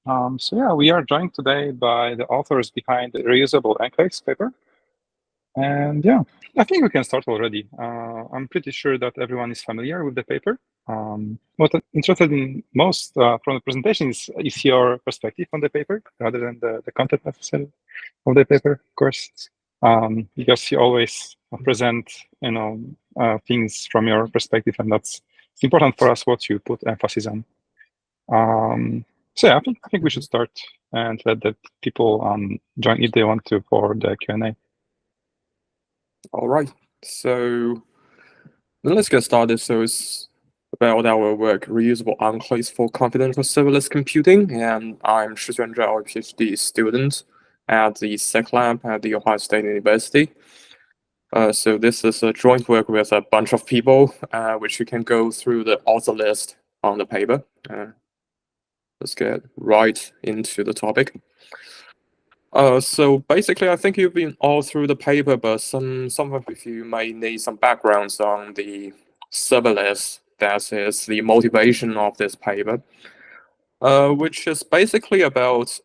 So yeah, we are joined today by the authors behind the Reusable Enclaves paper. And yeah, I think we can start already. I'm pretty sure that everyone is familiar with the paper. What I'm interested in most from the presentation is your perspective on the paper rather than the content necessarily of the paper, of course, because you always present, things from your perspective, and it's important for us what you put emphasis on. So yeah, I think we should start and let the people join if they want to for the Q&A. All right, so let's get started. So it's about our work, Reusable Enclaves for Confidential Serverless Computing, and I'm Shixuan Zhao, a PhD student at the SEC Lab at the Ohio State University. So this is a joint work with a bunch of people, which you can go through the author list on the paper. Let's get right into the topic. So basically, I think you've been all through the paper, but some of you may need some backgrounds on the serverless. That is the motivation of this paper, which is basically about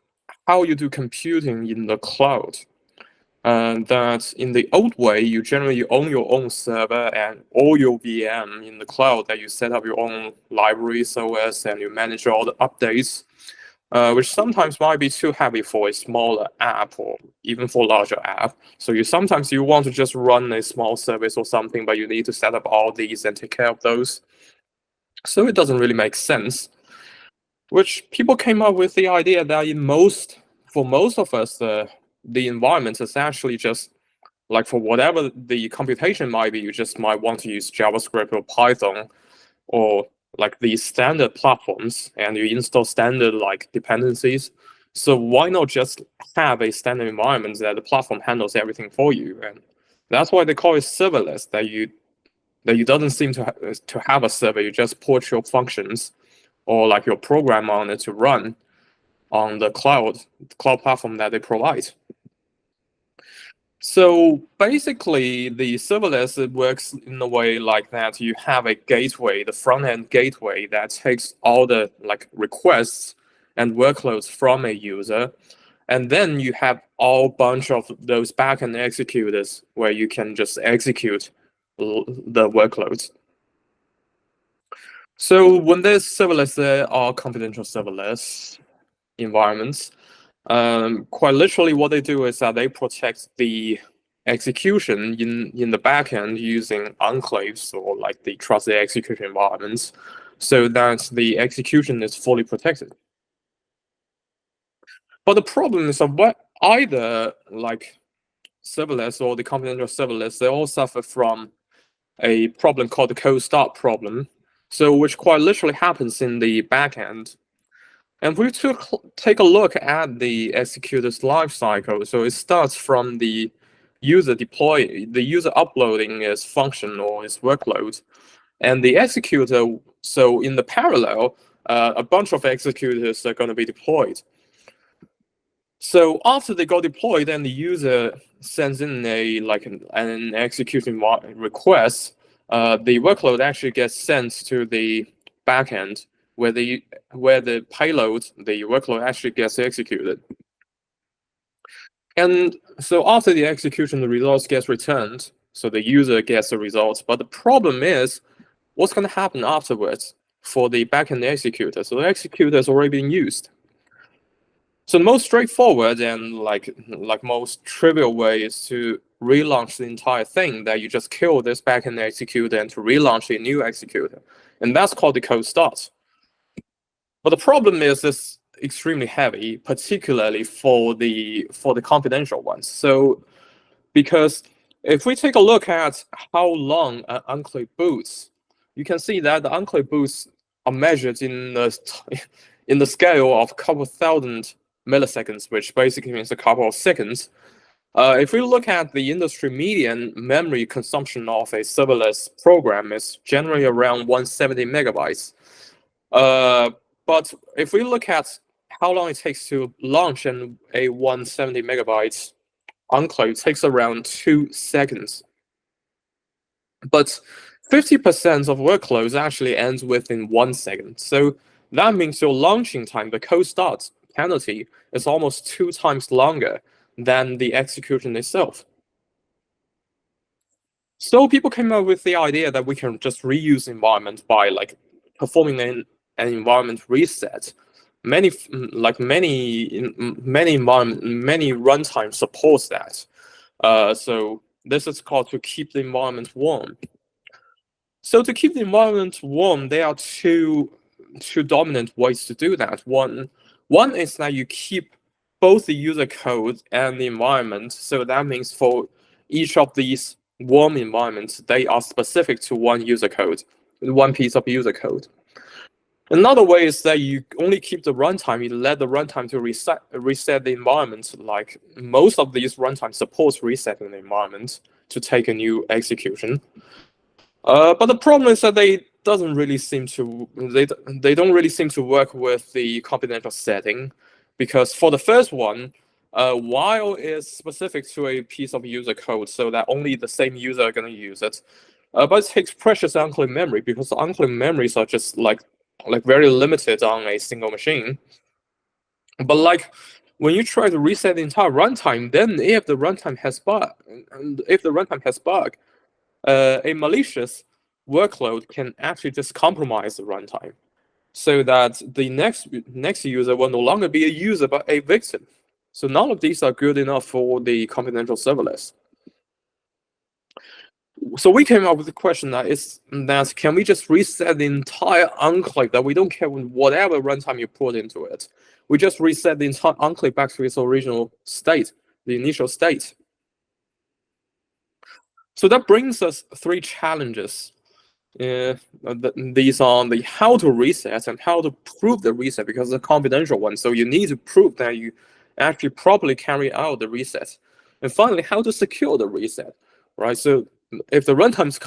how you do computing in the cloud. That in the old way, you generally own your own server and all your VM in the cloud, that you set up your own libraries, OS, and you manage all the updates. Which sometimes might be too heavy for a smaller app or even for larger app. So sometimes you want to just run a small service or something, but you need to set up all these and take care of those. So it doesn't really make sense. Which people came up with the idea that for most of us, the environment is actually just like for whatever the computation might be, you just might want to use JavaScript or Python or like these standard platforms, and you install standard like dependencies. So why not just have a standard environment that the platform handles everything for you? And that's why they call it serverless. That you doesn't seem to have a server. You just port your functions or like your program on it to run on the cloud platform that they provide. So basically, the serverless works in a way like that. You have a gateway, the front-end gateway that takes all the like requests and workloads from a user, and then you have all bunch of those backend executors where you can just execute the workloads. So when there's serverless, there are confidential serverless environments. Quite literally, what they do is that they protect the execution in the backend using enclaves or like the trusted execution environments, so that the execution is fully protected. But the problem is that either like serverless or the confidential serverless, they all suffer from a problem called the cold start problem. So which quite literally happens in the backend. And we take a look at the executor's lifecycle. So it starts from the user uploading its function or its workload, and the executor. So in the parallel, a bunch of executors are going to be deployed. So after they got deployed, then the user sends in an execution request. The workload actually gets sent to the backend, where the payload, the workload actually gets executed. And so after the execution, the results gets returned, so the user gets the results. But the problem is, what's going to happen afterwards for the backend executor? So the executor has already been used. So the most straightforward and like most trivial way is to relaunch the entire thing, that you just kill this backend executor and to relaunch a new executor. And that's called the cold start. But the problem is this extremely heavy, particularly for the confidential ones. So because if we take a look at how long an enclave boots, you can see that the enclave boots are measured in the scale of a couple thousand milliseconds, which basically means a couple of seconds. If we look at the industry median memory consumption of a serverless program, is generally around 170 megabytes. But if we look at how long it takes to launch a 170 megabytes enclave, it takes around 2 seconds. But 50% of workloads actually ends within 1 second. So that means your launching time, the cold start penalty is almost 2 times longer than the execution itself. So people came up with the idea that we can just reuse environment by like performing an environment reset. Many runtime supports that. So this is called to keep the environment warm. So to keep the environment warm, there are two dominant ways to do that. One is that you keep both the user code and the environment. So that means for each of these warm environments, they are specific to one user code, one piece of user code. Another way is that you only keep the runtime. You let the runtime to reset the environment. Like most of these runtime supports resetting the environment to take a new execution. But the problem is that they don't really seem to work with the confidential setting, because for the first one, while is specific to a piece of user code, so that only the same user are going to use it. But it takes precious unclaimed memory, because the unclaimed memories are just like very limited on a single machine. But like when you try to reset the entire runtime, then if the runtime has bug, a malicious workload can actually just compromise the runtime, so that the next user will no longer be a user but a victim. So none of these are good enough for the confidential serverless. So we came up with the question that can we just reset the entire enclave, that we don't care whatever runtime you put into it. We just reset the entire enclave back to its original state, the initial state. So that brings us 3 challenges. These are the how to reset and how to prove the reset, because it's a confidential one. So you need to prove that you actually properly carry out the reset. And finally, how to secure the reset, right? So if the runtime's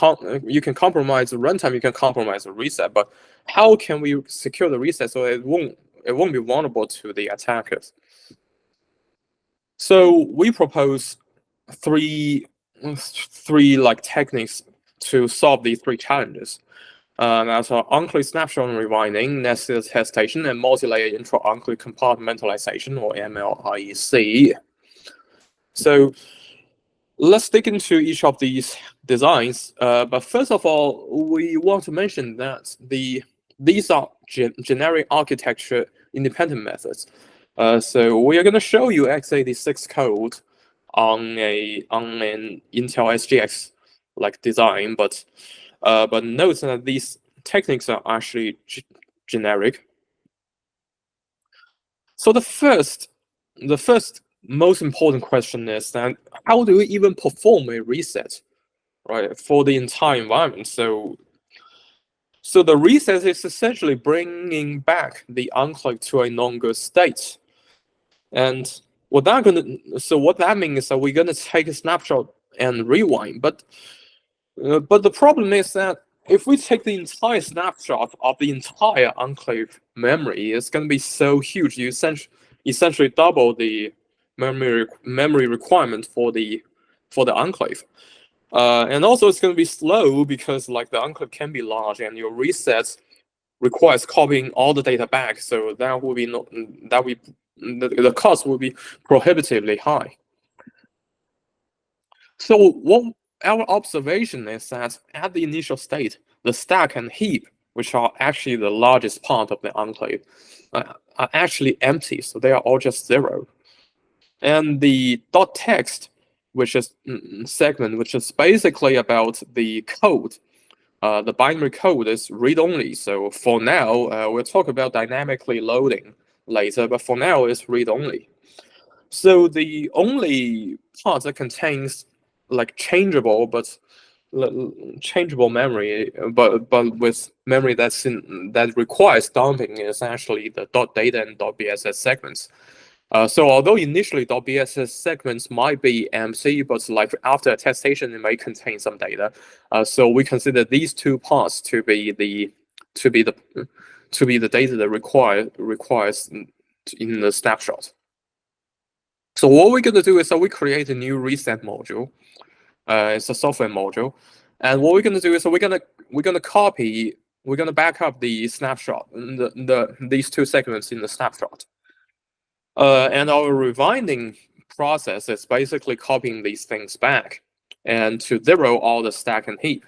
you can compromise the runtime, you can compromise the reset. But how can we secure the reset so it won't be vulnerable to the attackers? So we propose three like techniques to solve these 3 challenges. That's enclave snapshot rewinding, nested attestation, and multi-layer intra-enclave compartmentalization, or MLIC. So let's dig into each of these designs. But first of all, we want to mention that these are generic architecture independent methods. So we are going to show you x86 code on an Intel SGX like design, but note that these techniques are actually generic. So the first most important question is that how do we even perform a reset, right, for the entire environment? So the reset is essentially bringing back the enclave to a non-good state. And what that means is that we're gonna take a snapshot and rewind. But the problem is that if we take the entire snapshot of the entire enclave memory, it's gonna be so huge. You essentially double the memory requirement for the enclave. And also it's gonna be slow, because like the enclave can be large and your resets requires copying all the data back. So that will be the cost will be prohibitively high. So what our observation is that at the initial state, the stack and heap, which are actually the largest part of the enclave, are actually empty. So they are all just 0. And the .text, which is segment, which is basically about the code, the binary code is read-only. So for now, we'll talk about dynamically loading later, but for now it's read-only. So the only part that contains like changeable memory, but with memory that requires dumping, is actually the .data and .bss segments. So although initially .bss segments might be empty, but like after attestation it may contain some data. So we consider these 2 parts to be the data that requires in the snapshot. So what we're going to do is that we create a new reset module. It's a software module, and what we're going to do is that we're going to back up the snapshot, these 2 segments in the snapshot. And our rewinding process is basically copying these things back and to zero all the stack and heap.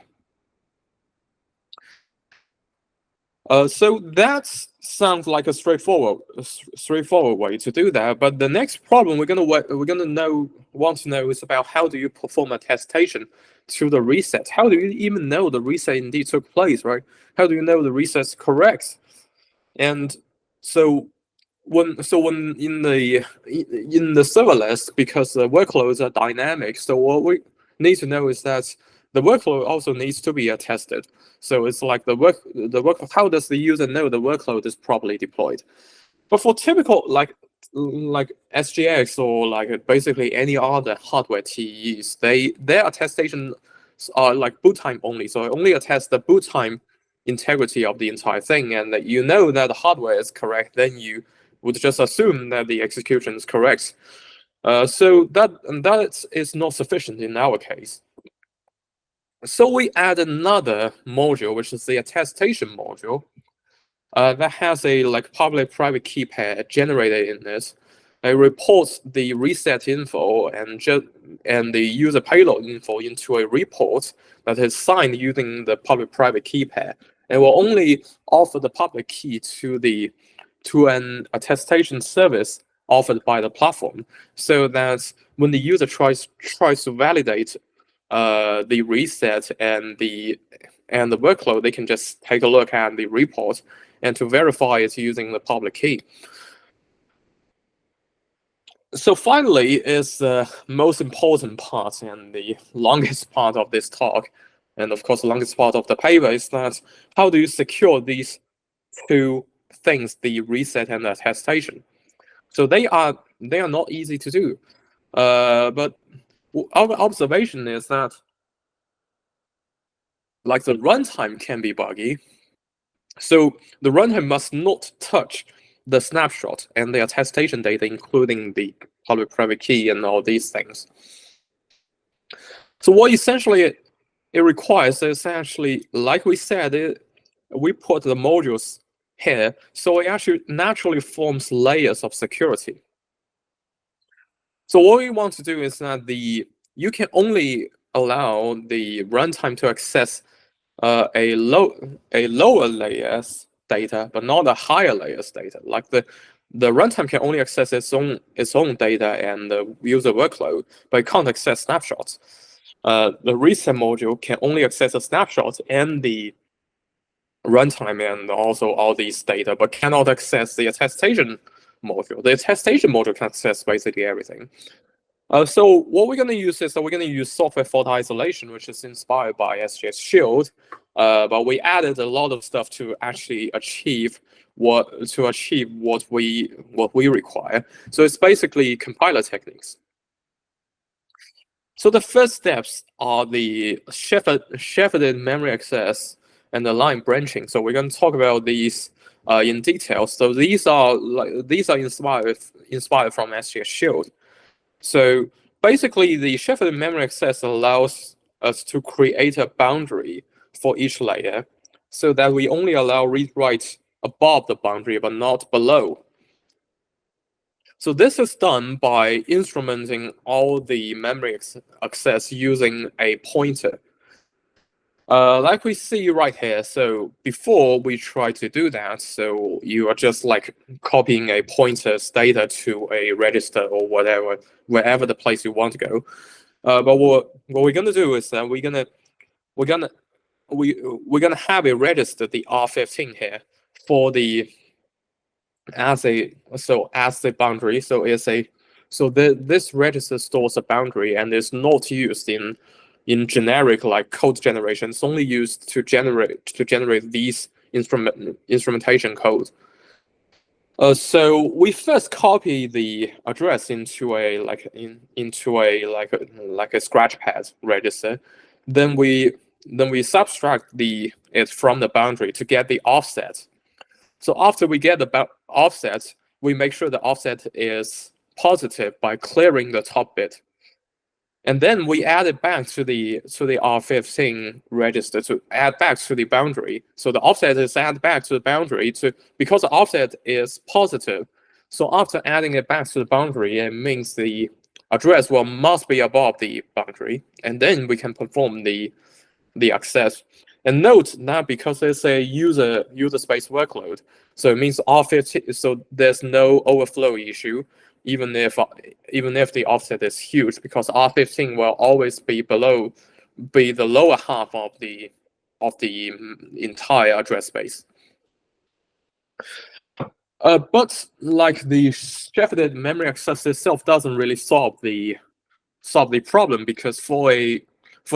So that sounds like a straightforward way to do that. But the next problem want to know is about how do you perform attestation to the reset? How do you even know the reset indeed took place, right? How do you know the reset's correct? And so when in the serverless, because the workloads are dynamic, so what we need to know is that the workload also needs to be attested. So it's like the work. How does the user know the workload is properly deployed? But for typical like SGX or like basically any other hardware TEs, their attestations are like boot time only. So it only attests the boot time integrity of the entire thing, and that you know that the hardware is correct, then you would just assume that the execution is correct. So that is not sufficient in our case. So we add another module, which is the attestation module, that has a like public-private key pair generated in this. It reports the reset info and the user payload info into a report that is signed using the public-private key pair. And will only offer the public key to an attestation service offered by the platform, so that when the user tries to validate the reset and the workload, they can just take a look at the report and to verify it using the public key. So finally is the most important part and the longest part of this talk, and of course the longest part of the paper, is that how do you secure these two things, the reset and the attestation? So they are not easy to do, but our observation is that like the runtime can be buggy. So the runtime must not touch the snapshot and the attestation data, including the public-private key and all these things. So what essentially it requires is actually, like we said, we put the modules here, so it actually naturally forms layers of security. So what we want to do is that you can only allow the runtime to access a lower layers data, but not a higher layers data. Like the runtime can only access its own data and the user workload, but it can't access snapshots. The reset module can only access a snapshot and the runtime and also all these data, but cannot access the attestation module. The attestation module can access basically everything. So what we're going to use is that we're going to use software fault isolation, which is inspired by SGX Shield, but we added a lot of stuff to actually achieve what we require. So it's basically compiler techniques. So the first steps are the shepherded memory access and the line branching. So we're going to talk about these in detail. So these are inspired from SGX Shield. So basically, the shepherded memory access allows us to create a boundary for each layer, so that we only allow read-write above the boundary, but not below. So this is done by instrumenting all the memory access using a pointer. Like we see right here, so before we try to do that, so you are just like copying a pointer's data to a register or whatever, wherever the place you want to go. But what we're gonna do is that we're gonna have a register, the R15 here, for the as the boundary. So this register stores a boundary and is not used in generic like code generation. It's only used to generate these instrumentation code. So we first copy the address into a scratch pad register. Then we subtract it from the boundary to get the offset. So after we get the offset, we make sure the offset is positive by clearing the top bit. And then we add it back to the R15 register to add back to the boundary. So the offset is added back to the boundary because the offset is positive. So after adding it back to the boundary, it means the address must be above the boundary, and then we can perform the access. And note that because it's a user space workload, so it means R15. So there's no overflow issue, even if the offset is huge, because R15 will always be the lower half of the entire address space. But like the shepherded memory access itself doesn't really solve the problem, because for a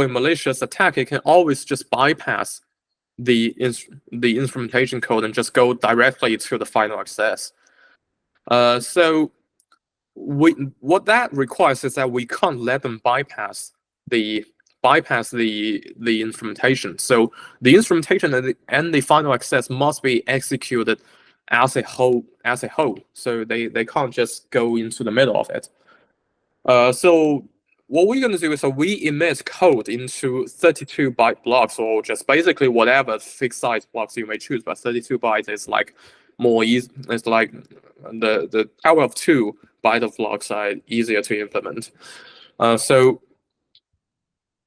malicious attack, it can always just bypass the instrumentation code and just go directly to the final access. So what that requires is that we can't let them bypass the instrumentation. So the instrumentation and the final access must be executed as a whole. So they can't just go into the middle of it. So what we're going to do is we emit code into 32-byte blocks, or just basically whatever fixed size blocks you may choose. But 32 bytes is like more easy. It's like the power of 2 byte of blocks are easier to implement. So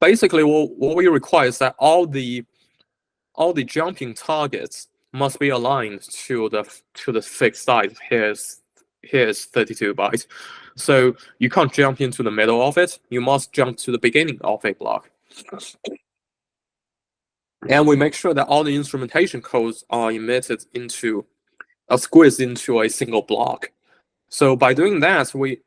basically, what we require is that all the jumping targets must be aligned to the fixed size. Here's 32 bytes. So you can't jump into the middle of it. You must jump to the beginning of a block. And we make sure that all the instrumentation codes are emitted squeezed into a single block. So by doing that, we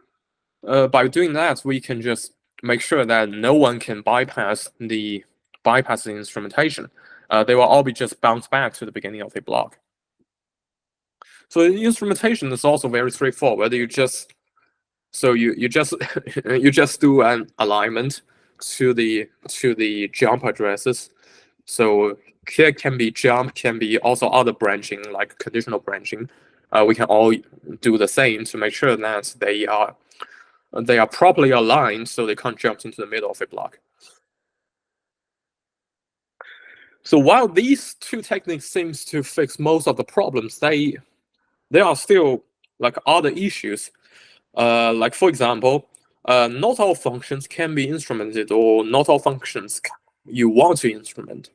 can just make sure that no one can bypass the instrumentation. They will all be just bounced back to the beginning of a block. So the instrumentation is also very straightforward. You just do an alignment to the jump addresses. So here can be jump, can be also other branching like conditional branching. We can all do the same to make sure that they are properly aligned, so they can't jump into the middle of a block. So while these two techniques seems to fix most of the problems, there are still like other issues. Like for example, not all functions can be instrumented, or not all functions you want to instrument.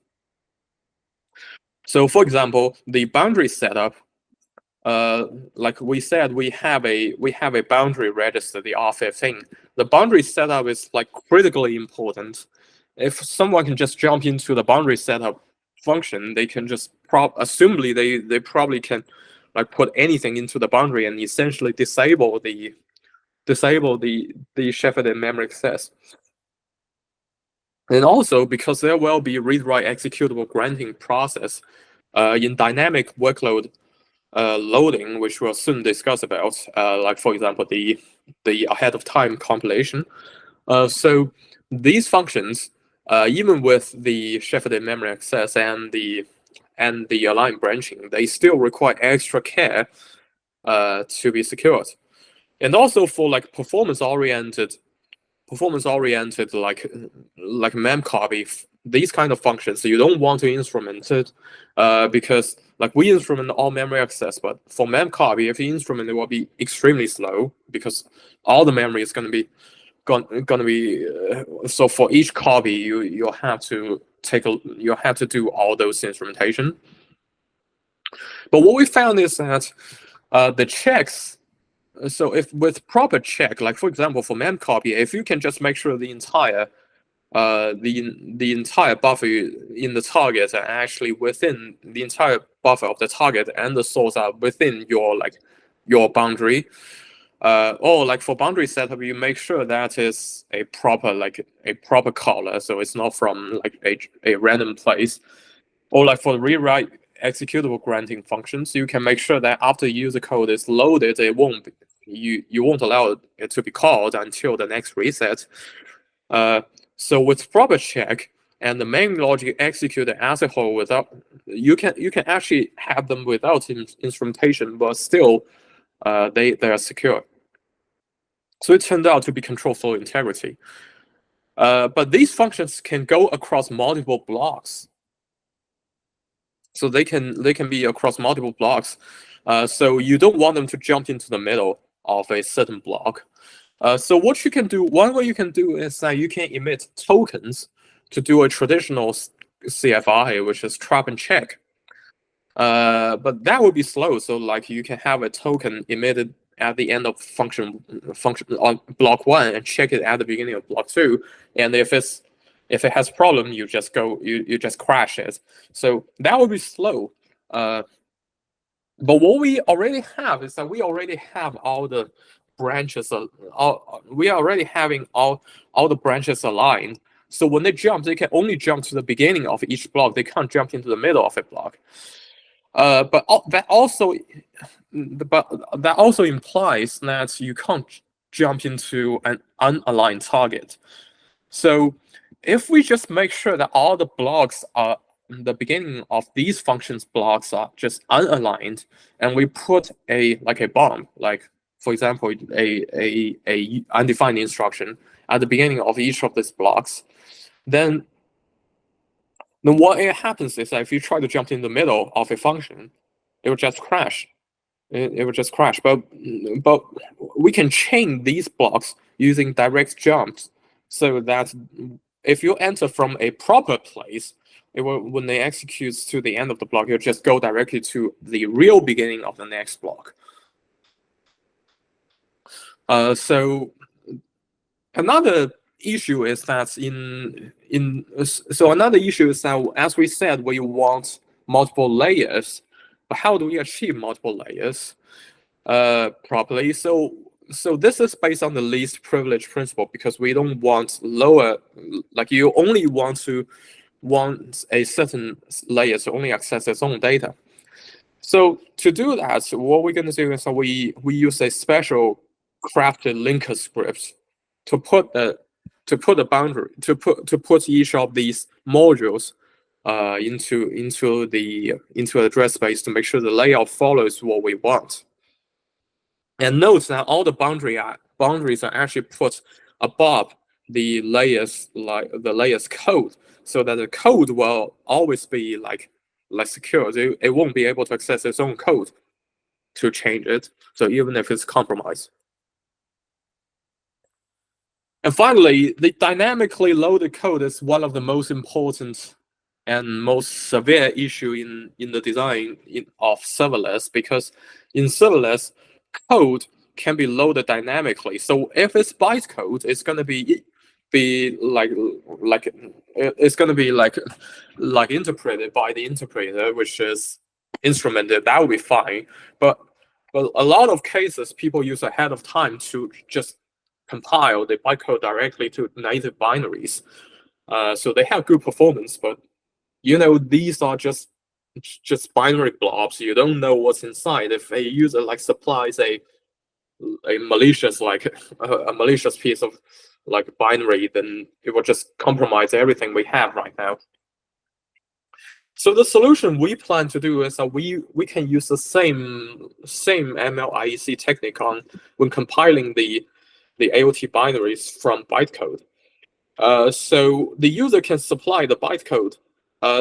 So for example, the boundary setup, like we said, we have a boundary register, the R15. The boundary setup is like critically important. If someone can just jump into the boundary setup function, they can just assumably they probably can like put anything into the boundary and essentially disable the shepherded memory access. And also because there will be read-write executable granting process in dynamic workload loading, which we'll soon discuss about, like for example the ahead of time compilation. So these functions, even with the shepherded memory access and the aligned branching, they still require extra care to be secured. And also for like performance oriented like memcopy, these kind of functions, you don't want to instrument it because like we instrument all memory access, but for memcopy, if you instrument, it will be extremely slow because all the memory is going to be so for each copy you have to do all those instrumentation. But what we found is that the checks. So if with proper check, like for example for memcopy, if you can just make sure the entire buffer in the target are actually within the entire buffer of the target, and the source are within your boundary, or like for boundary setup, you make sure that is a proper caller, so it's not from like a random place. Or like for rewrite executable granting functions, you can make sure that after user code is loaded, you won't allow it to be called until the next reset. So with proper check and the main logic executed as a whole, without you can actually have them without instrumentation, but still they are secure. So it turned out to be control flow integrity. But these functions can go across multiple blocks. So they can be across multiple blocks. So you don't want them to jump into the middle of a certain block. So what you can do, one way you can do is that you can emit tokens to do a traditional CFI, which is trap and check. But that would be slow. So like you can have a token emitted at the end of function on block 1 and check it at the beginning of block 2. And if it has a problem, you just crash it. So that would be slow. But what we already have is that we already have all the branches. We are already having all the branches aligned. So when they jump, they can only jump to the beginning of each block. They can't jump into the middle of a block. But that also implies that you can't jump into an unaligned target. So if we just make sure that all the blocks are the beginning of these functions blocks are just unaligned, and we put a bomb, like for example a undefined instruction at the beginning of each of these blocks, then what happens is that if you try to jump in the middle of a function, it will just crash. It will just crash. But we can chain these blocks using direct jumps, so that if you enter from a proper place, it will, when they execute to the end of the block, you'll just go directly to the real beginning of the next block. So another issue is that another issue is that, as we said, we want multiple layers. But how do we achieve multiple layers properly? So this is based on the least privilege principle, because we don't want lower, like you only want a certain layer to only access its own data. So to do that, what we're going to do is we use a special crafted linker script to put the boundary, to put each of these modules into the address space to make sure the layout follows what we want. And note that all the boundaries are actually put above the layers, like the layers code, so that the code will always be like secure. It won't be able to access its own code to change it. So even if it's compromised. And finally, the dynamically loaded code is one of the most important and most severe issue in the design of serverless, because in serverless, code can be loaded dynamically. So if it's bytecode, it's going to be interpreted by the interpreter, which is instrumented. That would be fine. But a lot of cases, people use ahead of time to just compile the bytecode directly to native binaries. So they have good performance, but these are just binary blobs. You don't know what's inside. If a user supplies a malicious a malicious piece of binary, then it will just compromise everything we have right now. So the solution we plan to do is that we can use the same MLIEC technique when compiling the AOT binaries from bytecode. So the user can supply the bytecode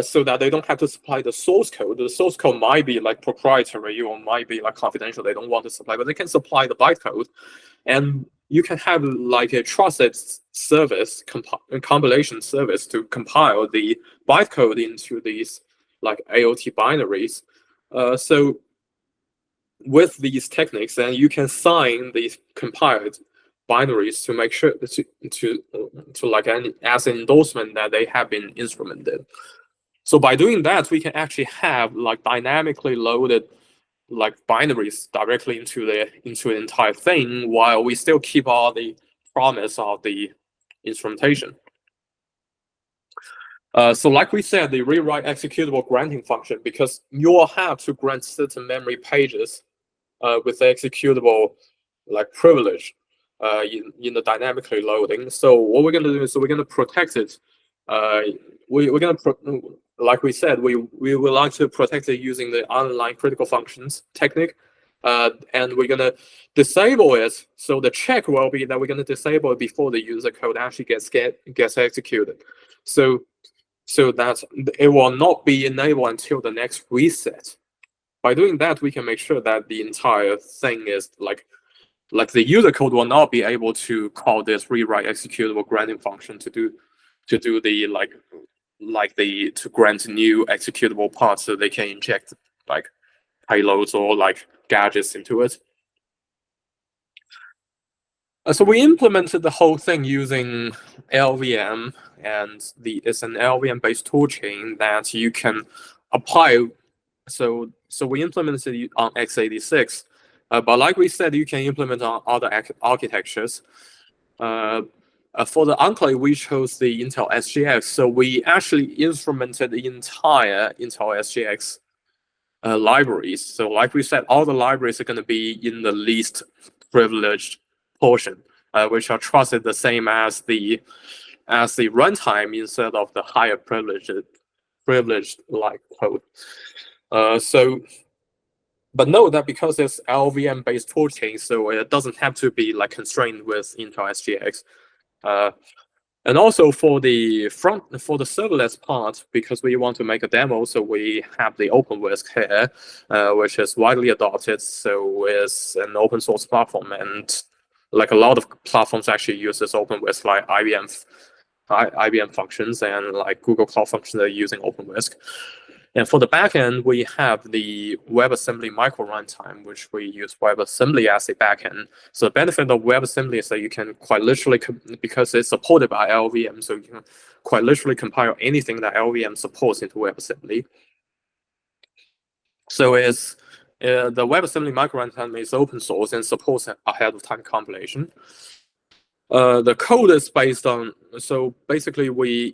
so that they don't have to supply the source code. The source code might be proprietary or might be confidential. They don't want to supply, but they can supply the bytecode, and you can have a trusted service, compilation service, to compile the bytecode into these AOT binaries. So with these techniques, then you can sign these compiled binaries to make sure as an endorsement that they have been instrumented. So by doing that, we can actually have dynamically loaded binaries directly into the entire thing, while we still keep all the promise of the instrumentation. So like we said, the rewrite executable granting function, because you will have to grant certain memory pages with the executable privilege in the dynamically loading. So what we're going to do is we're going to protect it. We're going to, like we said, we would like to protect it using the unaligned critical functions technique. And we're going to disable it. So the check will be that we're going to disable it before the user code actually gets executed. So that it will not be enabled until the next reset. by doing that, we can make sure that the entire thing is like the user code will not be able to call this rewrite executable granting function to do the to grant new executable parts so they can inject like payloads or like gadgets into it. So we implemented the whole thing using LVM, and it's an LVM-based toolchain that you can apply. So we implemented it on x86, but like we said, you can implement on other architectures. For the Enclave, we chose the Intel SGX, so we actually instrumented the entire Intel SGX libraries. So like we said, all the libraries are going to be in the least privileged portion, which are trusted the same as the runtime instead of the higher privileged like code. But note that because it's LVM based toolchain, so it doesn't have to be like constrained with Intel SGX. And also for the serverless part, because we want to make a demo, so we have the OpenWhisk here, which is widely adopted. So it's an open source platform, and like a lot of platforms actually use this OpenWhisk, like IBM functions and like Google Cloud Functions are using OpenWhisk. And for the backend, we have the WebAssembly micro runtime, which we use WebAssembly as a backend. So the benefit of WebAssembly is that you can quite literally, because it's supported by LVM, so you can quite literally compile anything that LVM supports into WebAssembly. So it's the WebAssembly micro runtime is open source and supports ahead of time compilation. The code is based on, so basically we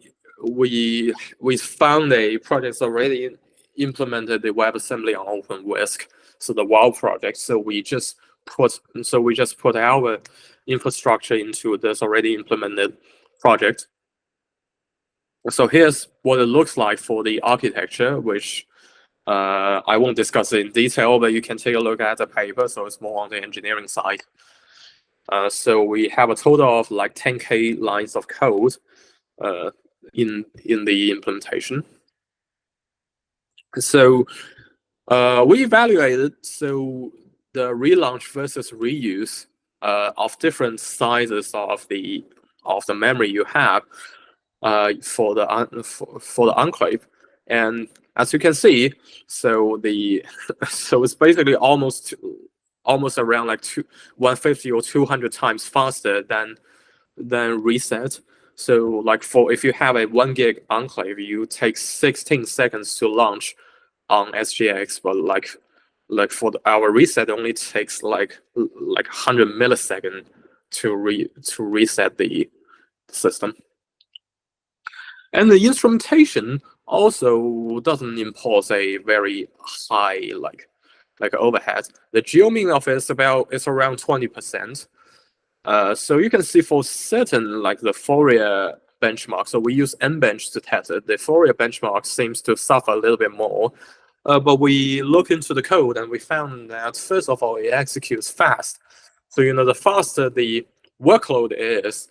found a project already implemented the WebAssembly on OpenWhisk, so the WoW project. So we just put our infrastructure into this already implemented project. So here's what it looks like for the architecture, which I won't discuss it in detail, but you can take a look at the paper. So it's more on the engineering side. So we have a total of like 10K lines of code in the implementation. So we evaluated the relaunch versus reuse of different sizes of the memory you have for the Enclave, and as you can see, so it's basically almost around like 150 or 200 times faster than reset. So like if you have a 1 gig Enclave, you take 16 seconds to launch on SGX, but like for our reset, it only takes like 100 milliseconds to reset the system. And the instrumentation also doesn't impose a very high like overhead. The geomean of it is around 20%. So you can see for certain like the Fourier benchmark, so we use NBench to test it. The Fourier benchmark seems to suffer a little bit more, but we look into the code and we found that first of all it executes fast. So the faster the workload is,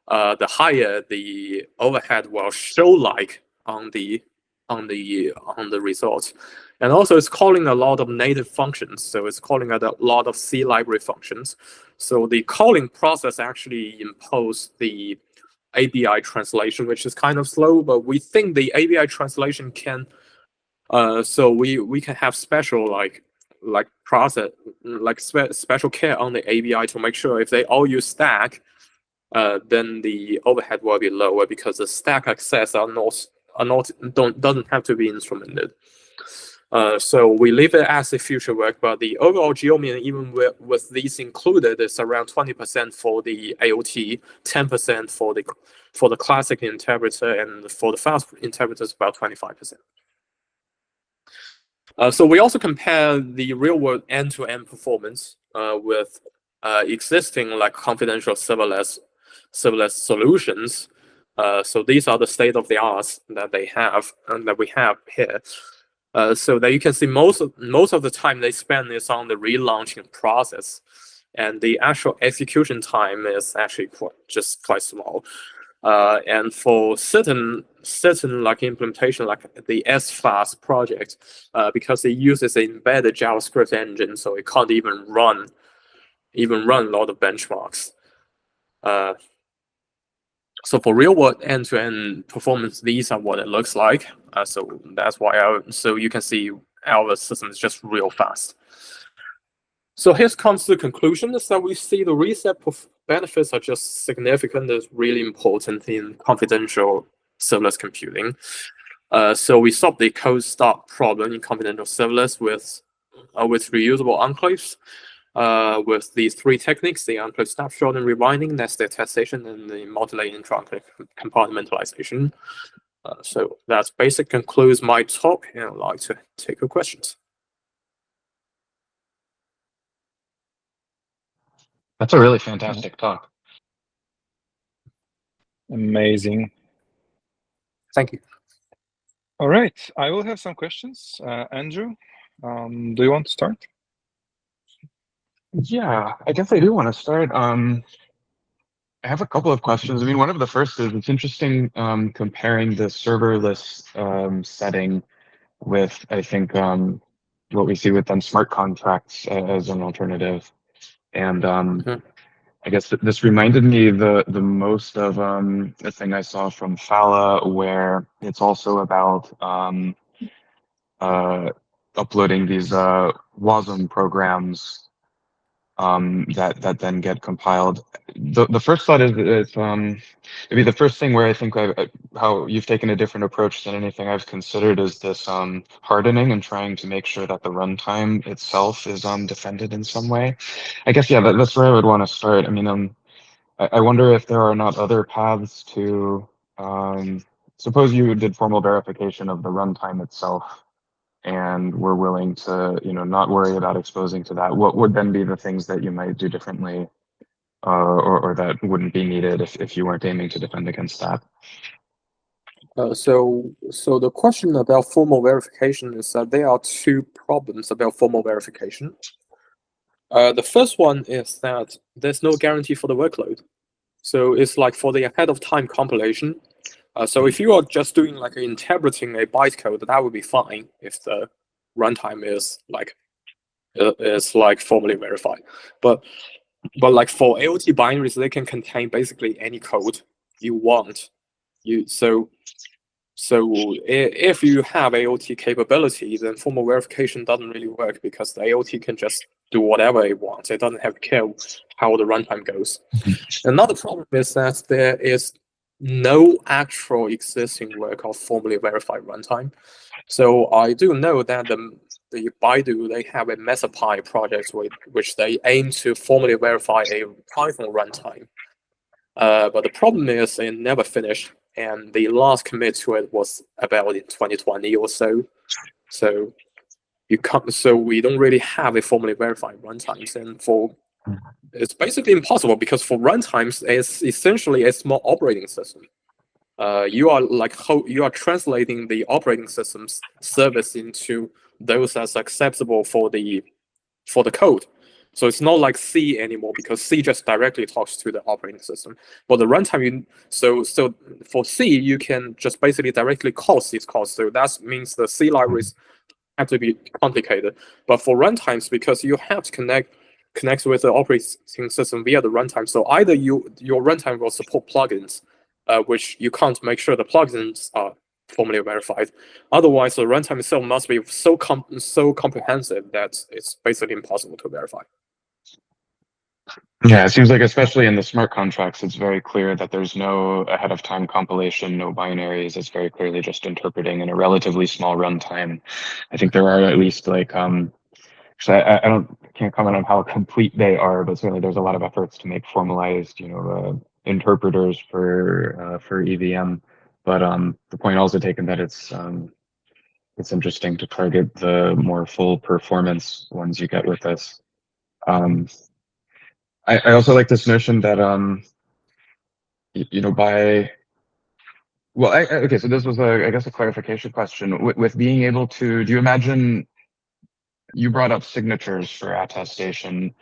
the higher the overhead will show like on the results. And also it's calling a lot of native functions. So it's calling a lot of C library functions. So the calling process actually imposes the ABI translation, which is kind of slow, but we think the ABI translation can, so we can have special process, special care on the ABI to make sure if they all use stack, then the overhead will be lower because the stack access doesn't have to be instrumented. So we leave it as a future work, but the overall geomean, even with these included, is around 20% for the AOT, 10% for the classic interpreter, and for the fast interpreter is about 25%. So we also compare the real-world end-to-end performance with existing like confidential serverless solutions. So these are the state-of-the-art that they have and that we have here. So that you can see most of the time they spend is on the relaunching process, and the actual execution time is actually quite small. And for certain like implementation, like the SFAST project, because it uses an embedded JavaScript engine, so it can't even run a lot of benchmarks. So for real world end-to-end performance, these are what it looks like. So that's why so you can see our system is just real fast. So here comes the conclusion is that we see the reset benefits are just significant, is really important in confidential serverless computing. So we solved the cold start problem in confidential serverless with reusable enclaves. With these three techniques, the enclave snapshot and rewinding, nested attestation, and the multi-layer intra-enclave compartmentalization. So that basically concludes my talk, and I'd like to take your questions. That's a really fantastic talk. Amazing. Thank you. All right, I will have some questions. Andrew, do you want to start? Yeah, I guess I do want to start. I have a couple of questions. I mean, one of the first is it's interesting comparing the serverless setting with, I think, what we see with smart contracts as an alternative. And I guess this reminded me the most of a thing I saw from Fala, where it's also about uploading these WASM programs that then get compiled. The first thought is maybe the first thing where I think how you've taken a different approach than anything I've considered is this hardening and trying to make sure that the runtime itself is defended in some way. I guess, yeah, that's where I would want to start. I mean, I wonder if there are not other paths to, suppose you did formal verification of the runtime itself and we're willing to, not worry about exposing to that. What would then be the things that you might do differently, or that wouldn't be needed if you weren't aiming to defend against that? So the question about formal verification is that there are two problems about formal verification. The first one is that there's no guarantee for the workload. So it's like for the ahead of time compilation. So if you are just doing like interpreting a bytecode, that would be fine if the runtime is like formally verified. But like for AOT binaries, they can contain basically any code you want. So if you have AOT capability, then formal verification doesn't really work because the AOT can just do whatever it wants. It doesn't have to care how the runtime goes. Another problem is that there is no actual existing work of formally verified runtime. So I do know that the Baidu, they have a MesaPy project which they aim to formally verify a Python runtime. But the problem is it never finished, and the last commit to it was about in 2020 or so. So we don't really have a formally verified runtimes, and it's basically impossible because for runtimes, it's essentially a small operating system. You are translating the operating system's service into those that's acceptable for the code. So it's not like C anymore because C just directly talks to the operating system. But the runtime, so for C, you can just basically directly call C's calls. So that means the C libraries have to be complicated. But for runtimes, because you have to connect with the operating system via the runtime. So either your runtime will support plugins, which you can't make sure the plugins are formally verified. Otherwise, the runtime itself must be so comprehensive that it's basically impossible to verify. Yeah, it seems like especially in the smart contracts, it's very clear that there's no ahead of time compilation, no binaries. It's very clearly just interpreting in a relatively small runtime. I think there are at least like so I can't comment on how complete they are, but certainly there's a lot of efforts to make formalized, interpreters for EVM. But the point also taken that it's interesting to target the more full performance ones you get with this. I also like this notion that okay, so this was I guess a clarification question with being able to. Do you imagine? You brought up signatures for attestation.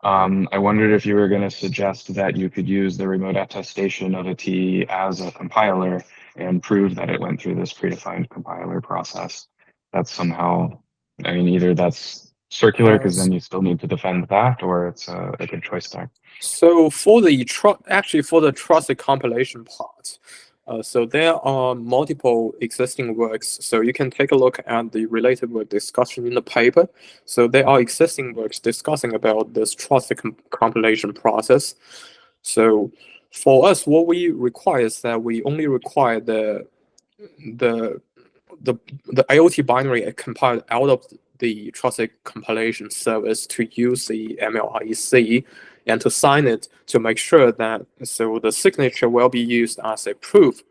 I wondered if you were going to suggest that you could use the remote attestation of a T as a compiler and prove that it went through this predefined compiler process. That's somehow, I mean, either that's circular because then you still need to defend that, or it's a good choice there. So for the for the trusted compilation part, so there are multiple existing works. So you can take a look at the related work discussion in the paper. So there are existing works discussing about this trusted compilation process. So for us, what we require is that we only require the IoT binary compiled out of the trusted compilation service to use the MLIEC and to sign it to make sure that so the signature will be used as a proof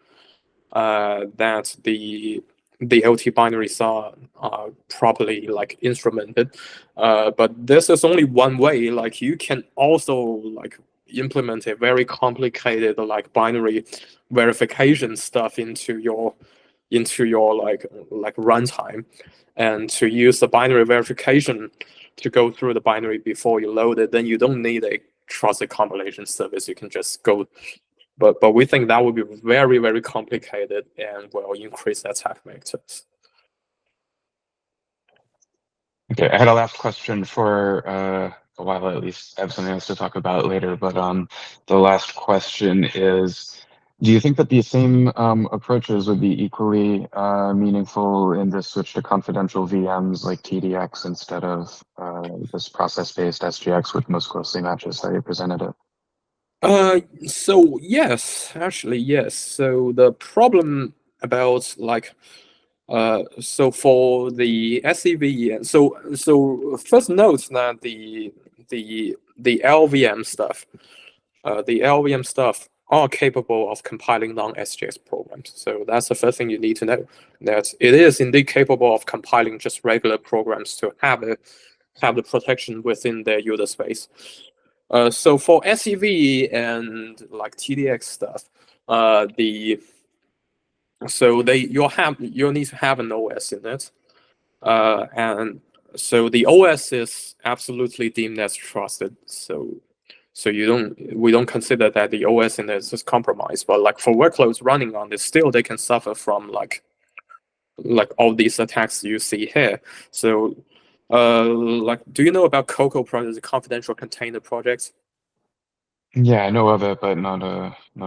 that the LT binaries are properly like instrumented. But this is only one way. Like you can also like implement a very complicated like binary verification stuff into your like runtime, and to use the binary verification to go through the binary before you load it. Then you don't need a trusted compilation service. You can just go. But we think that would be very, very complicated and will increase attack vectors. Okay, I had a last question for a while at least. I have something else to talk about later, but the last question is, do you think that these same approaches would be equally meaningful in this switch to confidential VMs like TDX instead of this process-based SGX, which most closely matches how you presented it? So yes, actually yes. So the problem about like so for the SCV, so first note that the LVM stuff, the LVM stuff are capable of compiling non-SGX programs. So that's the first thing you need to know, that it is indeed capable of compiling just regular programs to have the protection within their user space. So for SCV and like TDX stuff, you'll need to have an OS in it, and so the OS is absolutely deemed as trusted. So we don't consider that the OS in it is compromised. But like for workloads running on this, still they can suffer from like all these attacks you see here. So like, do you know about Cocoa project, the confidential container projects? Yeah, I know of it, but not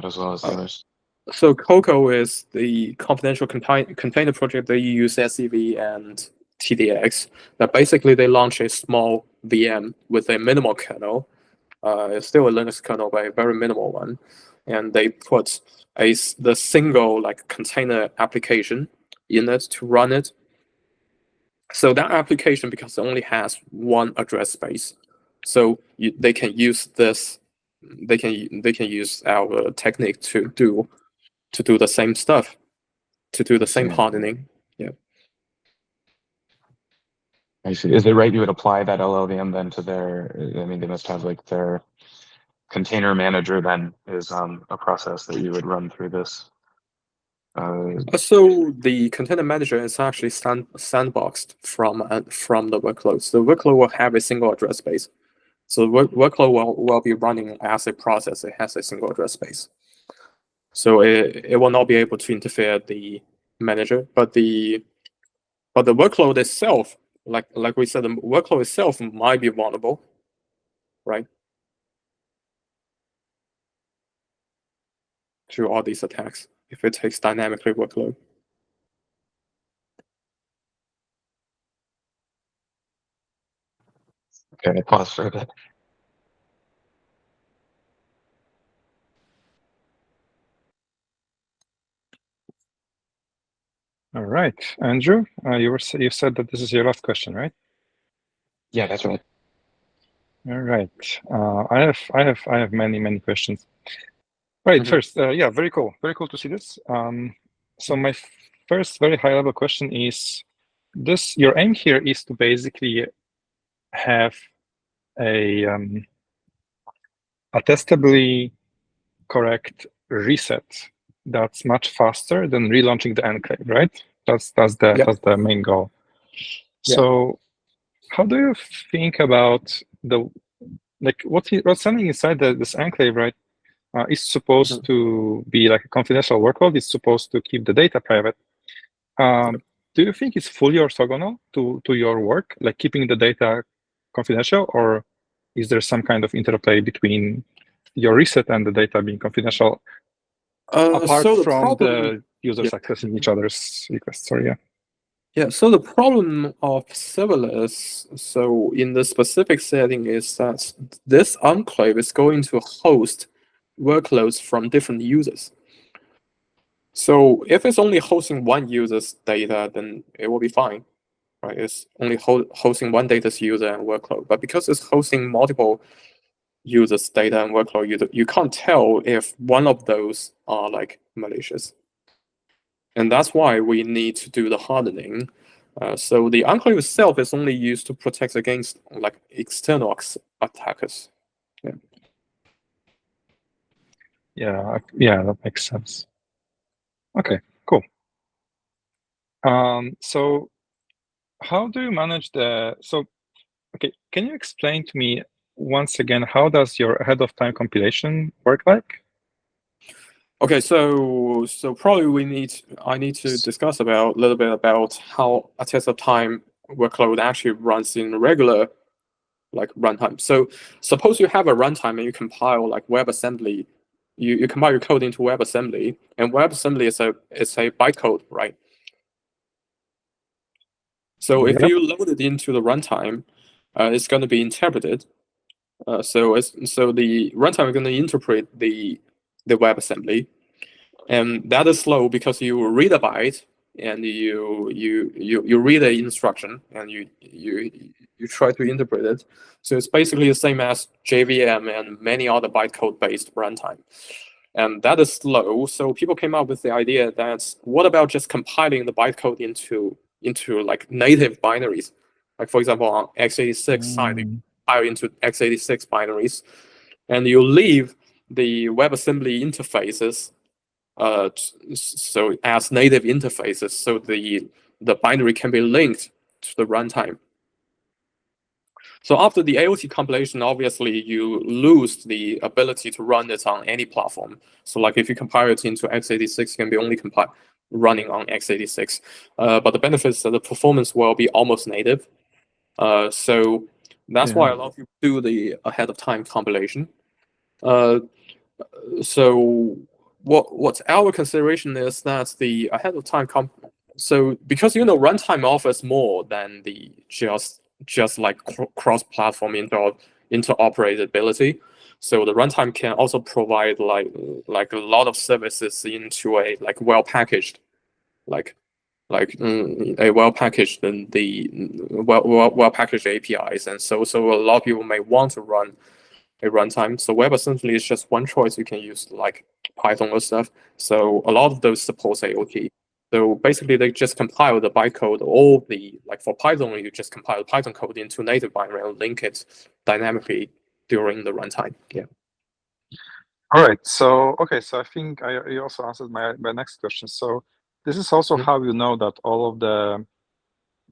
as well as the others. So Cocoa is the confidential container project that you use SCV and TDX. That basically they launch a small VM with a minimal kernel. It's still a Linux kernel, but a very minimal one, and they put the single like container application in it to run it. So that application, because it only has one address space, so they can use this. They can use our technique to do the same stuff, to do the same hardening. Yeah. I see. Is it right you would apply that LLVM then to their, I mean, they must have like their container manager then is a process that you would run through this. So the container manager is actually sandboxed from the workload. So the workload will have a single address space. So the workload will be running as a process. It has a single address space. So it will not be able to interfere the manager, but the workload itself, like we said, the workload itself might be vulnerable, right, to all these attacks if it takes dynamically workload. Okay, pause for a bit. All right, Andrew, you said that this is your last question, right? Yeah, that's right. All right. I have many questions. Right. First, yeah, very cool to see this. So my first very high level question is, your aim here is to basically have a attestably correct reset that's much faster than relaunching the enclave, right? That's the main goal. So how do you think about like what's sending inside this enclave, right? Is supposed to be like a confidential workload. It's supposed to keep the data private. Do you think it's fully orthogonal to your work, like keeping the data confidential, or is there some kind of interplay between your reset and the data being confidential, apart so the from problem, the users accessing each other's requests? Sorry, yeah. Yeah, so the problem of serverless, so in the specific setting, is that this enclave is going to host workloads from different users. So if it's only hosting one user's data, then it will be fine, right? It's only hosting one data's user and workload. But because it's hosting multiple users' data and workload, you can't tell if one of those are like malicious. And that's why we need to do the hardening. So the enclave itself is only used to protect against like external attackers. Yeah, that makes sense. Okay, cool. So how do you manage okay, can you explain to me once again, how does your ahead of time compilation work like? Okay, so probably I need to discuss a little bit about how a test of time workload actually runs in regular like runtime. So suppose you have a runtime and you compile like WebAssembly, you compile your code into WebAssembly, and WebAssembly is a bytecode, right? So if you load it into the runtime, it's going to be interpreted. So the runtime is going to interpret the WebAssembly, and that is slow because you read a byte and you read the instruction and you try to interpret it. So it's basically the same as JVM and many other bytecode based runtime. And that is slow. So people came up with the idea that what about just compiling the bytecode into like native binaries? Like for example, on x86 side, you compile into x86 binaries, and you leave the WebAssembly interfaces so as native interfaces, so the binary can be linked to the runtime. So after the AOT compilation, obviously you lose the ability to run it on any platform. So like if you compile it into x86, it can be only running on x86. But the benefits is that the performance will be almost native. So that's why a lot of people do the ahead of time compilation. So what's our consideration is that the ahead of time so because runtime offers more than the just like cross-platform interoperability. So the runtime can also provide like a lot of services into a like well-packaged a well-packaged and the well-packaged APIs, and so a lot of people may want to run a runtime. So WebAssembly is just one choice. You can use like Python or stuff. So a lot of those supports AOT. So basically, they just compile the bytecode, or like for Python, you just compile Python code into native binary and link it dynamically during the runtime. Yeah. All right. So okay. So I think you also answered my next question. So this is also how you know that all of the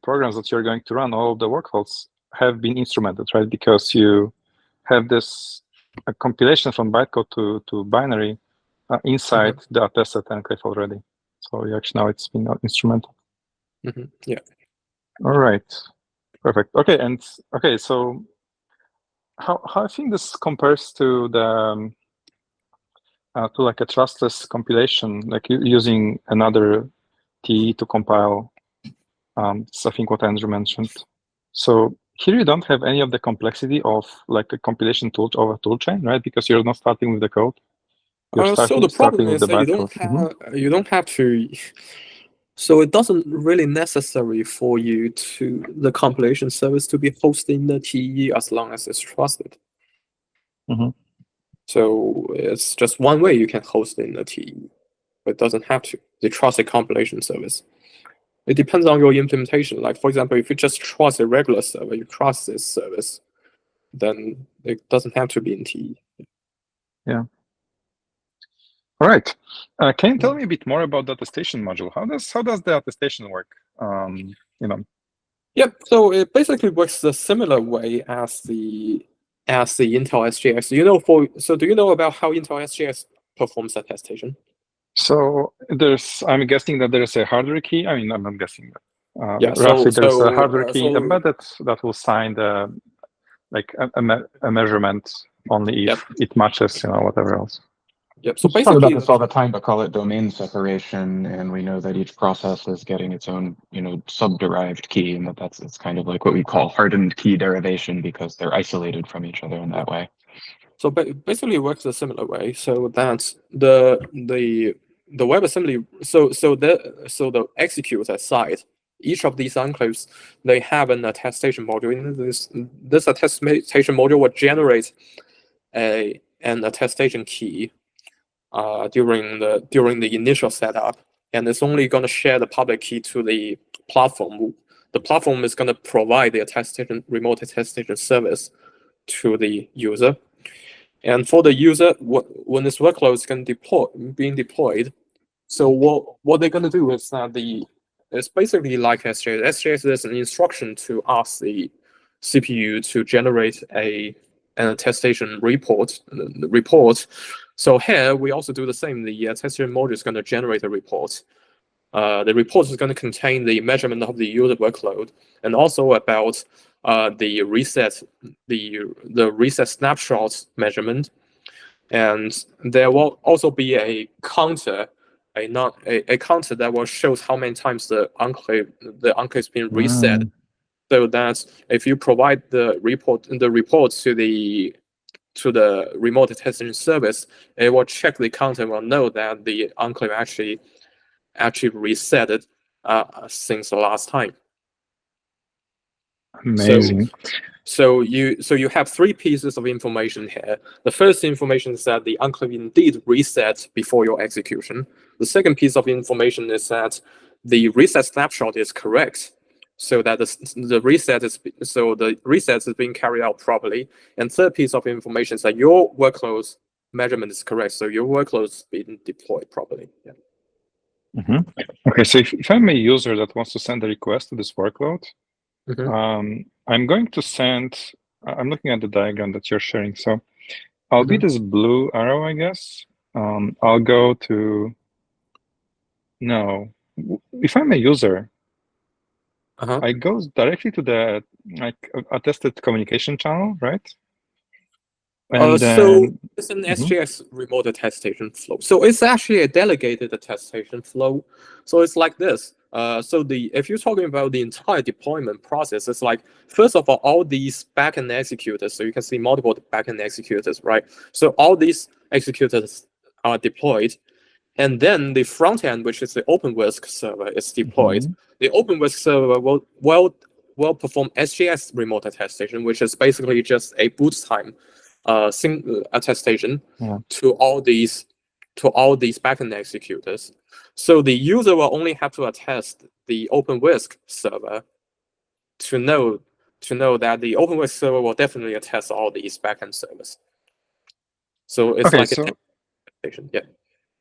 programs that you're going to run, all of the workloads have been instrumented, right? Because you have this compilation from bytecode to binary inside the attested enclave already. So you actually know it's been instrumented. Yeah. All right. Perfect. Okay. And okay. So how I think this compares to the to like a trustless compilation, like using another TE to compile. That's I think what Andrew mentioned. So here you don't have any of the complexity of like a compilation tool of a toolchain, right? Because you're not starting with the code. You're So the problem is the that you don't have to. So it doesn't really necessary for you the compilation service to be hosted in the TE as long as it's trusted. So it's just one way you can host in the TE, but it doesn't have to. The trusted compilation service. It depends on your implementation. Like for example, if you just trust a regular server, you trust this service, then it doesn't have to be in TE. Yeah. All right. Can you tell me a bit more about the attestation module? How does the attestation work? Yep. So it basically works a similar way as the as the Intel SGX. Do you know about how Intel SGX performs attestation? So I'm guessing that there is a hardware key. I mean, I'm not guessing that. Yeah. Roughly, there's a hardware key So embedded that will sign the a measurement only if it matches, whatever else. Yep. So We talk about basically, this all the time, but call it domain separation, and we know that each process is getting its own, sub-derived key, and it's kind of like what we call hardened key derivation because they're isolated from each other in that way. so basically it works a similar way. So that the WebAssembly, the executor side, each of these enclaves, they have an attestation module. In this attestation module will generate an attestation key during the initial setup, and it's only going to share the public key to the platform. The platform is going to provide the remote attestation service to the user. And for the user, when this workload is going to being deployed, so what they're going to do is that it's basically like SGX. SGX is an instruction to ask the CPU to generate an attestation report. So here we also do the same. The attestation module is going to generate a report. The report is going to contain the measurement of the user workload and also about the reset snapshot measurement. And there will also be a counter, a counter that will show how many times the enclave is being reset. So that if you provide the report to the remote attestation service, it will check the counter and will know that the enclave actually reset it since the last time. Amazing. So you have three pieces of information here. The first information is that the enclave indeed reset before your execution. The second piece of information is that the reset snapshot is correct, so that the reset is being carried out properly. And third piece of information is that your workload measurement is correct, so your workload is being deployed properly. Yeah. Okay, so if I'm a user that wants to send a request to this workload, I'm going to send. I'm looking at the diagram that you're sharing. So I'll be this blue arrow, I guess. I'll go to. No, if I'm a user, I go directly to the attested communication channel, right? And so it's an SGX remote attestation flow. So it's actually a delegated attestation flow. So it's like this. So if you're talking about the entire deployment process, it's like, first of all these backend executors. So you can see multiple backend executors, right? So all these executors are deployed. And then the front end, which is the OpenWhisk server, is deployed. The OpenWhisk server will perform SGX remote attestation, which is basically just a boot time attestation to all these backend executors. So the user will only have to attest the OpenWhisk server to know that the OpenWhisk server will definitely attest all these backend servers. So it's like a attestation. Yeah.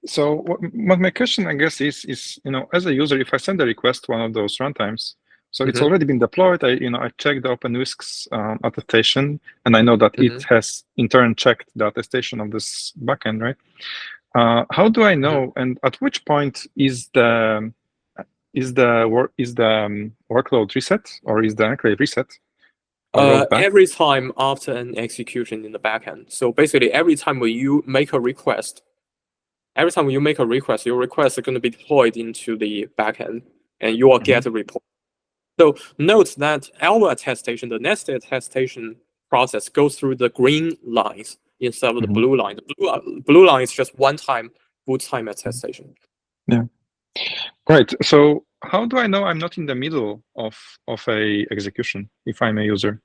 So what my question, I guess, is as a user, if I send a request to one of those runtimes, so it's already been deployed. I checked the OpenWhisk's attestation, and I know that it has in turn checked the attestation of this backend, right? How do I know? And at which point is the workload reset, or is the enclave reset? Every time after an execution in the backend. So basically, every time when you make a request, your request is going to be deployed into the backend, and you will get a report. So note that our attestation, the nested attestation process, goes through the green lines instead of the blue line. The blue line is just one-time boot time attestation. Yeah. Right. So how do I know I'm not in the middle of a execution if I'm a user?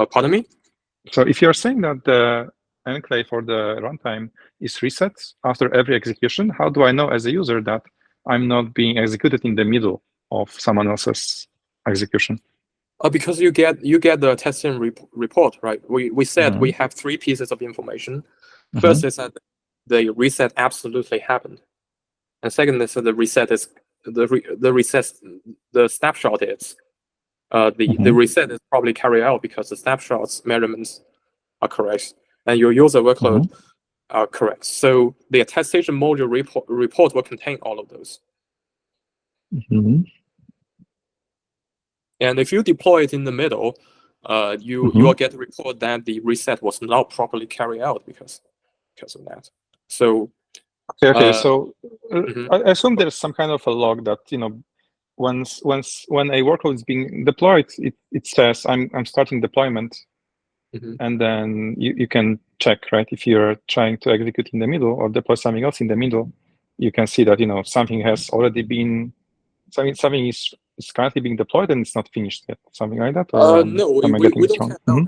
Pardon me? So if you're saying that the enclave or the runtime is reset after every execution, how do I know as a user that I'm not being executed in the middle of someone else's execution? Because you get the testing report, right? We said we have three pieces of information. First is that the reset absolutely happened, and second is that the reset is the snapshot is, the reset is probably carried out because the snapshots measurements are correct and your user workload are correct. So the attestation module report will contain all of those. And if you deploy it in the middle, you will get a report that the reset was not properly carried out because of that. So okay. So I assume there's some kind of a log that when a workload is being deployed, it says I'm starting deployment, and then you can check, right? If you're trying to execute in the middle or deploy something else in the middle, you can see that something has already been something is currently being deployed and it's not finished yet, something like that. Or no, am I getting this wrong?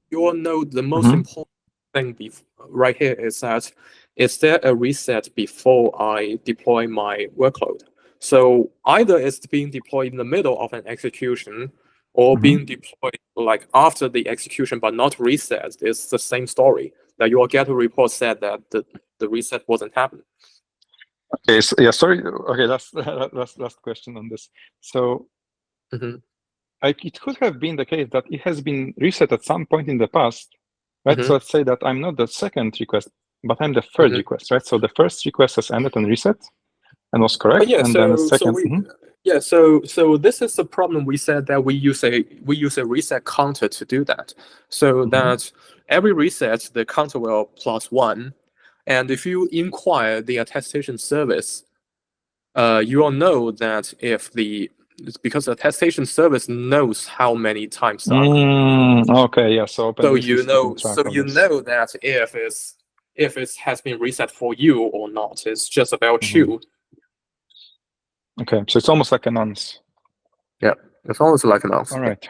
You all know the most important thing right here is that is there a reset before I deploy my workload? So either it's being deployed in the middle of an execution or being deployed like after the execution but not reset. It's the same story that you will get a report said that the reset wasn't happening. Okay, so, yeah, sorry. Okay, last question on this. So it could have been the case that it has been reset at some point in the past, right? So let's say that I'm not the second request, but I'm the third request, right? So the first request has ended and reset and was correct, and then the second. So this is the problem. We said that we use a reset counter to do that, so that every reset the counter will +1, and if you inquire the attestation service, you will know that because the attestation service knows how many times okay, yeah. So you know that if it has been reset for you or not, it's just about you. Okay, so it's almost like a nonce. Yeah, it's almost like a nonce. All right,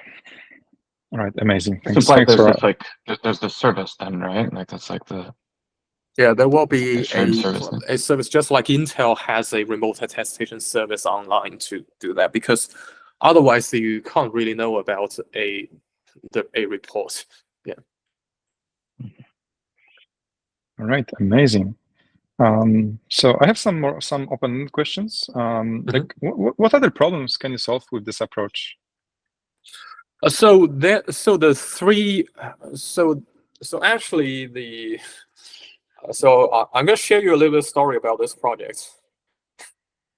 amazing. Thanks. There's the service then, right? Like that's like the. Yeah, there will be a service just like Intel has a remote attestation service online to do that, because otherwise you can't really know about a report. Yeah. All right, amazing. So I have some open questions. Like, what other problems can you solve with this approach? So I'm going to share you a little bit of story about this project.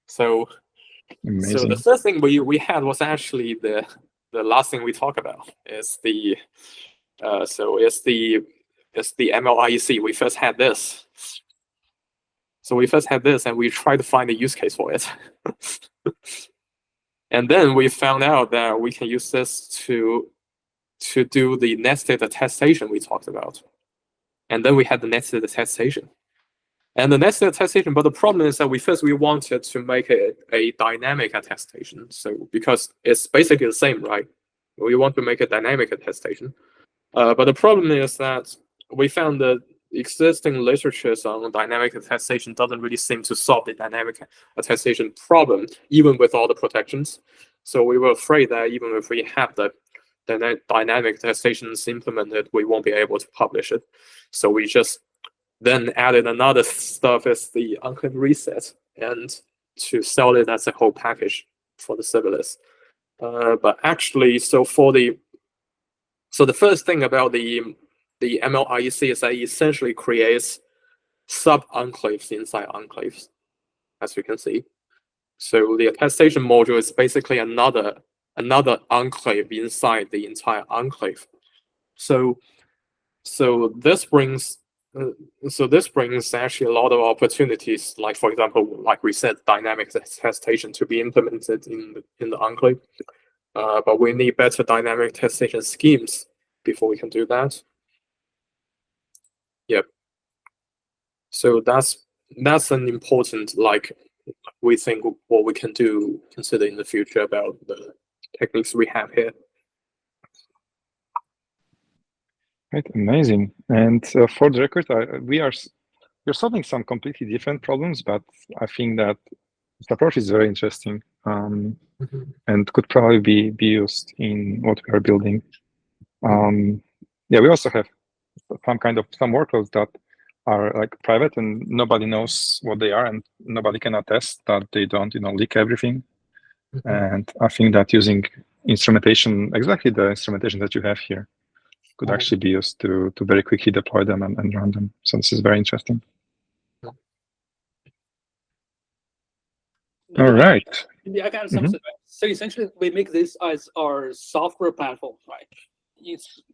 So the first thing we had was actually the last thing we talked about is the MLIEC. We first had this. So we first had this and we tried to find a use case for it. And then we found out that we can use this to do the nested attestation we talked about. And then we had the nested attestation. And the nested attestation, but the problem is that we wanted to make it a dynamic attestation. So because it's basically the same, right? We want to make a dynamic attestation. But the problem is that we found that existing literatures on dynamic attestation doesn't really seem to solve the dynamic attestation problem, even with all the protections. So we were afraid that even if we have the dynamic attestations implemented, we won't be able to publish it. So we just then added another stuff as the unclaimed reset and to sell it as a whole package for the serverless. But actually, so the first thing about the MLIEC is that it essentially creates sub-enclaves inside enclaves, as you can see. So the attestation module is basically another enclave inside the entire enclave. So this brings actually a lot of opportunities, like for example, like we said, dynamic attestation to be implemented in the enclave. But we need better dynamic attestation schemes before we can do that. Yep. So that's an important, like, we think what we can do, consider in the future about the techniques we have here. Right, amazing. And for the record, we're solving some completely different problems, but I think that this approach is very interesting and could probably be used in what we are building. Yeah, we also have some workloads that are like private and nobody knows what they are and nobody can attest that they don't leak everything. And I think that using instrumentation, exactly the instrumentation that you have here, could actually be used to very quickly deploy them and run them. So this is very interesting. All right. Maybe I can add something. So essentially, we make this as our software platform, right?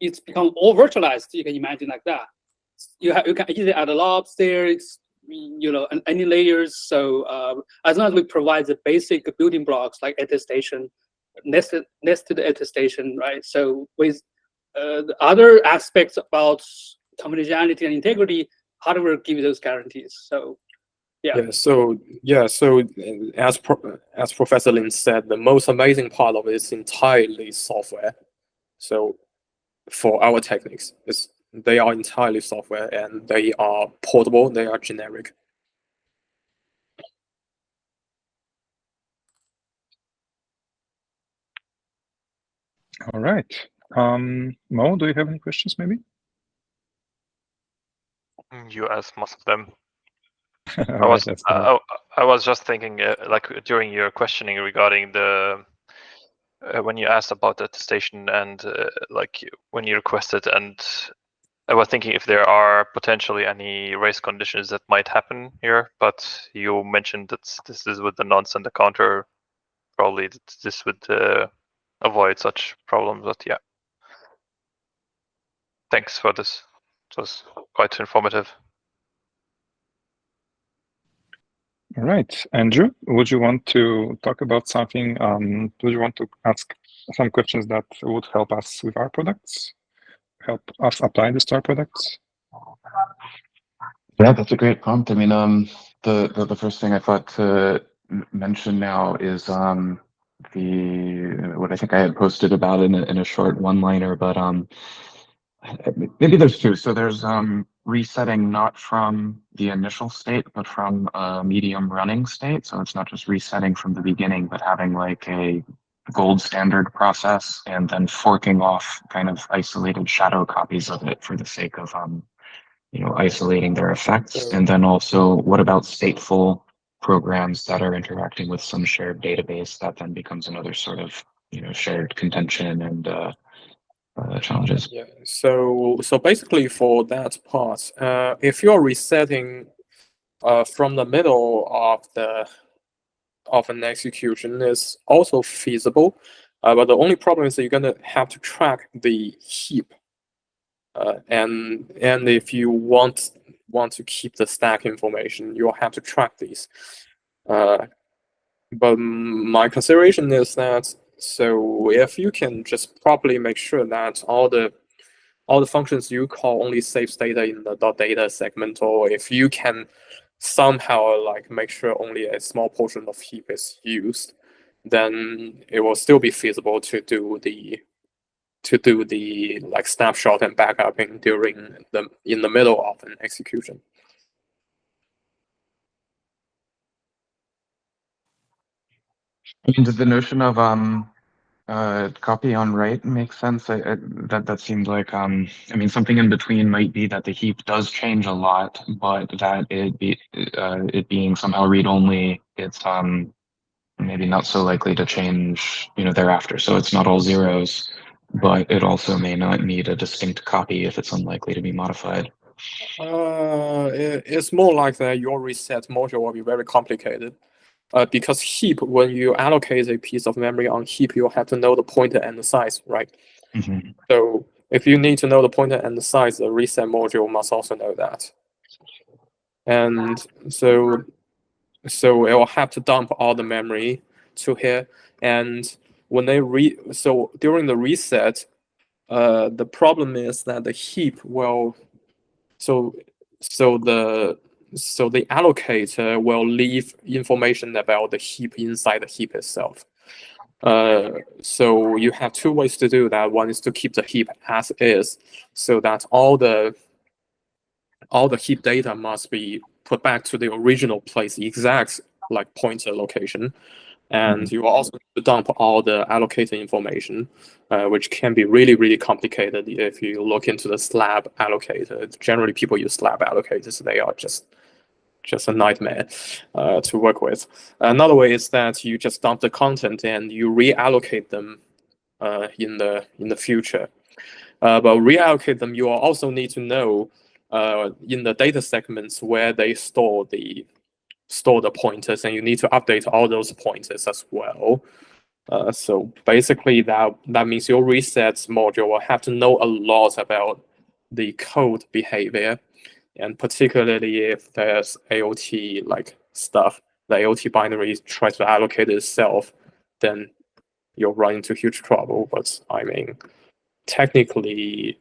It's become all virtualized. You can imagine like that. You can easily add lobs there. It's and any layers. So as long as we provide the basic building blocks like attestation, nested attestation, right? So with the other aspects about confidentiality and integrity, hardware give you those guarantees. So So as Professor Lin said, the most amazing part of it is entirely software. So for our techniques, they are entirely software and they are portable. They are generic. All right. Mo, do you have any questions? Maybe you asked most of them. I was just thinking, like during your questioning regarding the when you asked about the attestation and like when you requested, and I was thinking if there are potentially any race conditions that might happen here, but you mentioned that this is with the nonce and the counter. Probably this would avoid such problems. But yeah, thanks for this. It was quite informative. All right, Andrew, would you want to talk about something? Would you want to ask some questions that would help us with our products, help us apply this to our products? Yeah, that's a great prompt. I mean, the first thing I thought to mention now is what I think I had posted about in a short one-liner, but maybe there's two. So there's resetting not from the initial state, but from a medium running state. So it's not just resetting from the beginning, but having like a gold standard process and then forking off kind of isolated shadow copies of it for the sake of isolating their effects. And then also, what about stateful programs that are interacting with some shared database that then becomes another sort of shared contention and challenges? Yeah. So basically, for that part, if you're resetting from the middle of an execution, is also feasible, but the only problem is that you're gonna have to track the heap. And if you want to keep the stack information, you'll have to track these. But my consideration is that if you can just properly make sure that all the functions you call only saves data in the .data segment, or if you can somehow like make sure only a small portion of heap is used, then it will still be feasible to do the like snapshot and backupping in the middle of an execution. I mean, does the notion of copy on write make sense? That seemed like I mean, something in between might be that the heap does change a lot, but that it being somehow read only, it's maybe not so likely to change thereafter. So it's not all zeros, but it also may not need a distinct copy if it's unlikely to be modified. It's more like that your reset module will be very complicated. Because heap, when you allocate a piece of memory on heap, you have to know the pointer and the size, right? Mm-hmm. So if you need to know the pointer and the size, the reset module must also know that. And so it will have to dump all the memory to here. And when they during the reset, the problem is that the heap will the allocator will leave information about the heap inside the heap itself. So you have two ways to do that. One is to keep the heap as is, so that all the heap data must be put back to the original place, the exact like pointer location. And you also need to dump all the allocator information, which can be really, really complicated if you look into the slab allocator. Generally, people use slab allocators. They are just a nightmare to work with. Another way is that you just dump the content and you reallocate them in the future. But reallocate them, you also need to know in the data segments where they store the pointers, and you need to update all those pointers as well. So basically, that means your resets module will have to know a lot about the code behavior, and particularly if there's AOT like stuff, the AOT binary tries to allocate itself, then you'll run into huge trouble. But I mean, technically,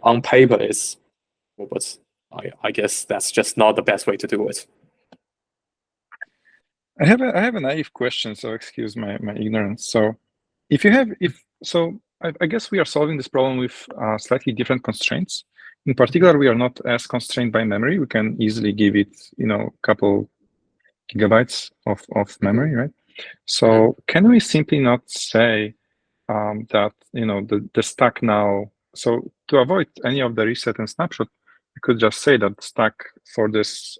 on paper is, but I guess that's just not the best way to do it. I have a naive question, so excuse my ignorance. So I guess we are solving this problem with slightly different constraints. In particular, we are not as constrained by memory. We can easily give it, a couple gigabytes of memory, right? So can we simply not say that the stack now? So to avoid any of the reset and snapshot, we could just say that the stack for this,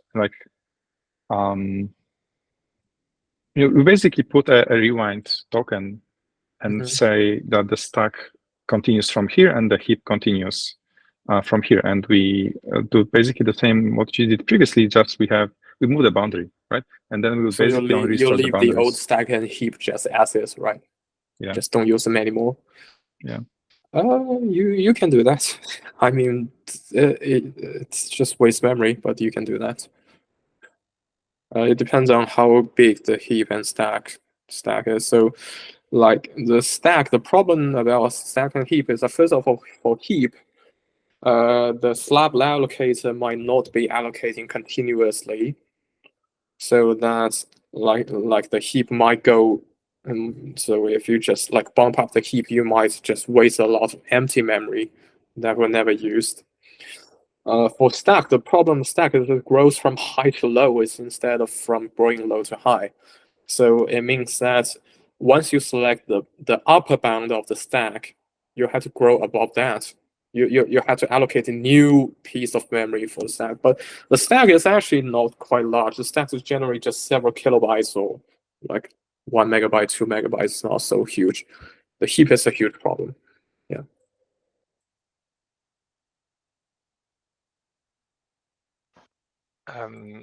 we basically put a rewind token and say that the stack continues from here and the heap continues from here, and we do basically the same what you did previously. Just we move the boundary, right? And then we will So basically you'll restore leave the the old stack and heap just as is, right? Yeah. Just don't use them anymore. Yeah. You can do that. I mean, it's just waste memory, but you can do that. It depends on how big the heap and stack is. So, like the problem about stack and heap is that first of all, for heap, the slab allocator might not be allocating continuously, so that like the heap might go. So if you just like bump up the heap, you might just waste a lot of empty memory that were never used. For stack, the problem stack is it grows from high to low instead of from growing low to high. So it means that once you select the upper bound of the stack, you have to grow above that. You have to allocate a new piece of memory for the stack. But the stack is actually not quite large. The stack is generally just several kilobytes or like 1 megabyte, 2 megabytes. It's not so huge. The heap is a huge problem. Yeah.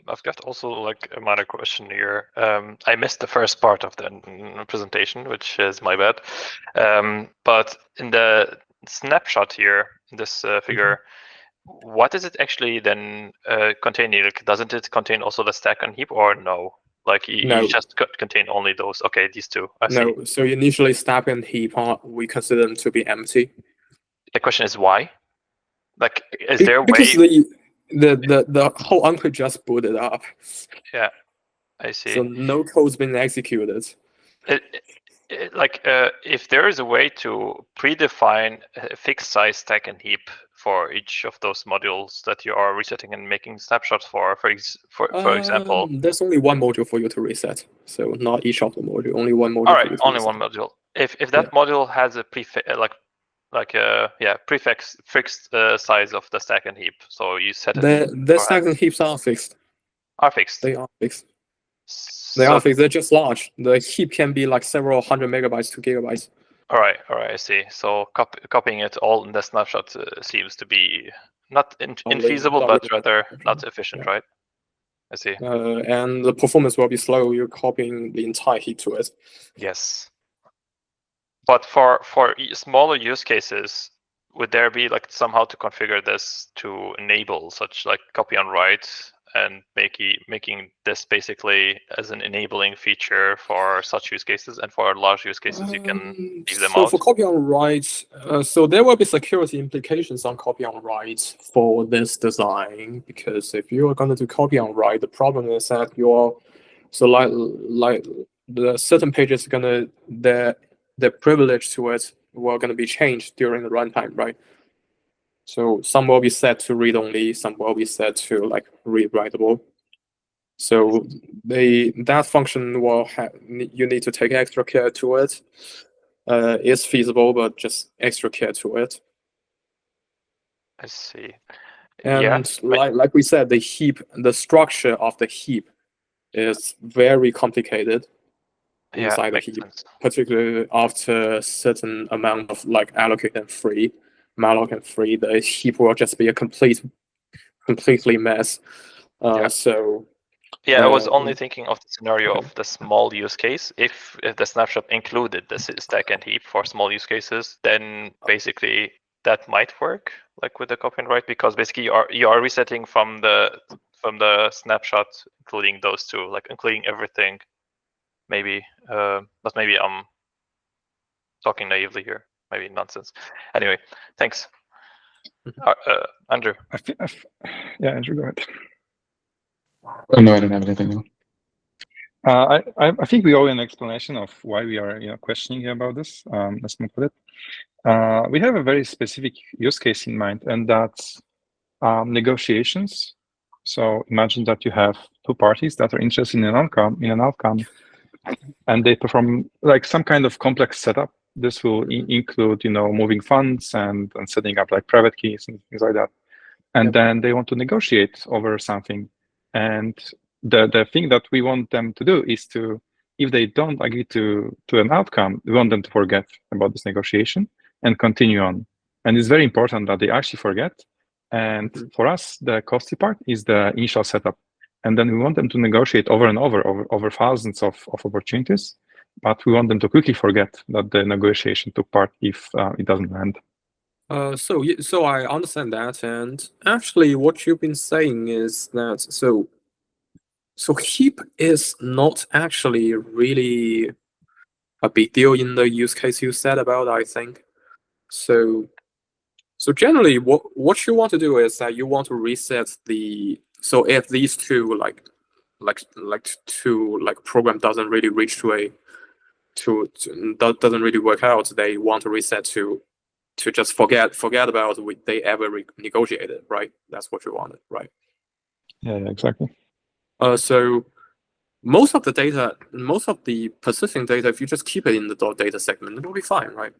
I've got also like a minor question here. I missed the first part of the presentation, which is my bad. But in the snapshot here, this figure, what does it actually then contain? Like, doesn't it contain also the stack and heap, or no? Like No. you just contain only those. Okay, these two. I see. No, so initially stack and heap, we consider them to be empty. The question is why? Like, is there a because way? the whole enclave just booted up. Yeah, I see. So no code's been executed. If there is a way to predefine a fixed size stack and heap for each of those modules that you are resetting and making snapshots for example. There's only one module for you to reset, so not each of the module. Only one module. All right, only one module. If that module has a prefix fixed size of the stack and heap, so you set it. The stack and heaps are fixed. Are fixed. They are fixed. They are fixed. They're just large. The heap can be like several hundred megabytes to gigabytes. All right, I see. So copying it all in the snapshot seems to be not infeasible, but rather not efficient, right? I see. And the performance will be slow. You're copying the entire heap to it. Yes. But for smaller use cases, would there be like somehow to configure this to enable such like copy on write and making this basically as an enabling feature for such use cases, and for large use cases you can leave them out? So for copy on write, so there will be security implications on copy on write for this design, because if you are going to do copy on write, the problem is that like the certain pages are gonna the privilege to it will gonna be changed during the runtime, right? So some will be set to read only, some will be set to like read writable. So that function will you need to take extra care to it. It's feasible, but just extra care to it. I see. And like we said, the structure of the heap is very complicated. inside the makes heap, sense. particularly after a certain amount of like allocate and free, malloc and free, the heap will just be a completely mess. Yeah. So Yeah, I was only thinking of the scenario okay. of the small use case. If the snapshot included the stack and heap for small use cases, then basically that might work, like with the copy and write, because basically you are resetting from the snapshot, including those two, like including everything. Maybe, but maybe I'm talking naively here. Maybe nonsense. Anyway, thanks, Andrew. Yeah, Andrew, go ahead. Oh, no, I don't have anything. I think we owe an explanation of why we are questioning about this. Let's move with it. We have a very specific use case in mind, and that's negotiations. So imagine that you have two parties that are interested in an outcome, and they perform like some kind of complex setup. This will include moving funds and setting up like private keys and things like that. And then they want to negotiate over something. And the thing that we want them to do is to, if they don't agree to an outcome, we want them to forget about this negotiation and continue on. And it's very important that they actually forget. And for us, the costly part is the initial setup. And then we want them to negotiate over and over thousands of opportunities. But we want them to quickly forget that the negotiation took part if it doesn't end. So I understand that, and actually, what you've been saying is that so heap is not actually really a big deal in the use case you said about, I think. So generally, what you want to do is that you want to reset the, so if these two program doesn't really reach doesn't really work out, they want to reset to just forget about they ever negotiated, right? That's what you wanted, right? Yeah, exactly. So most of the persisting data, if you just keep it in the data segment, it will be fine, right?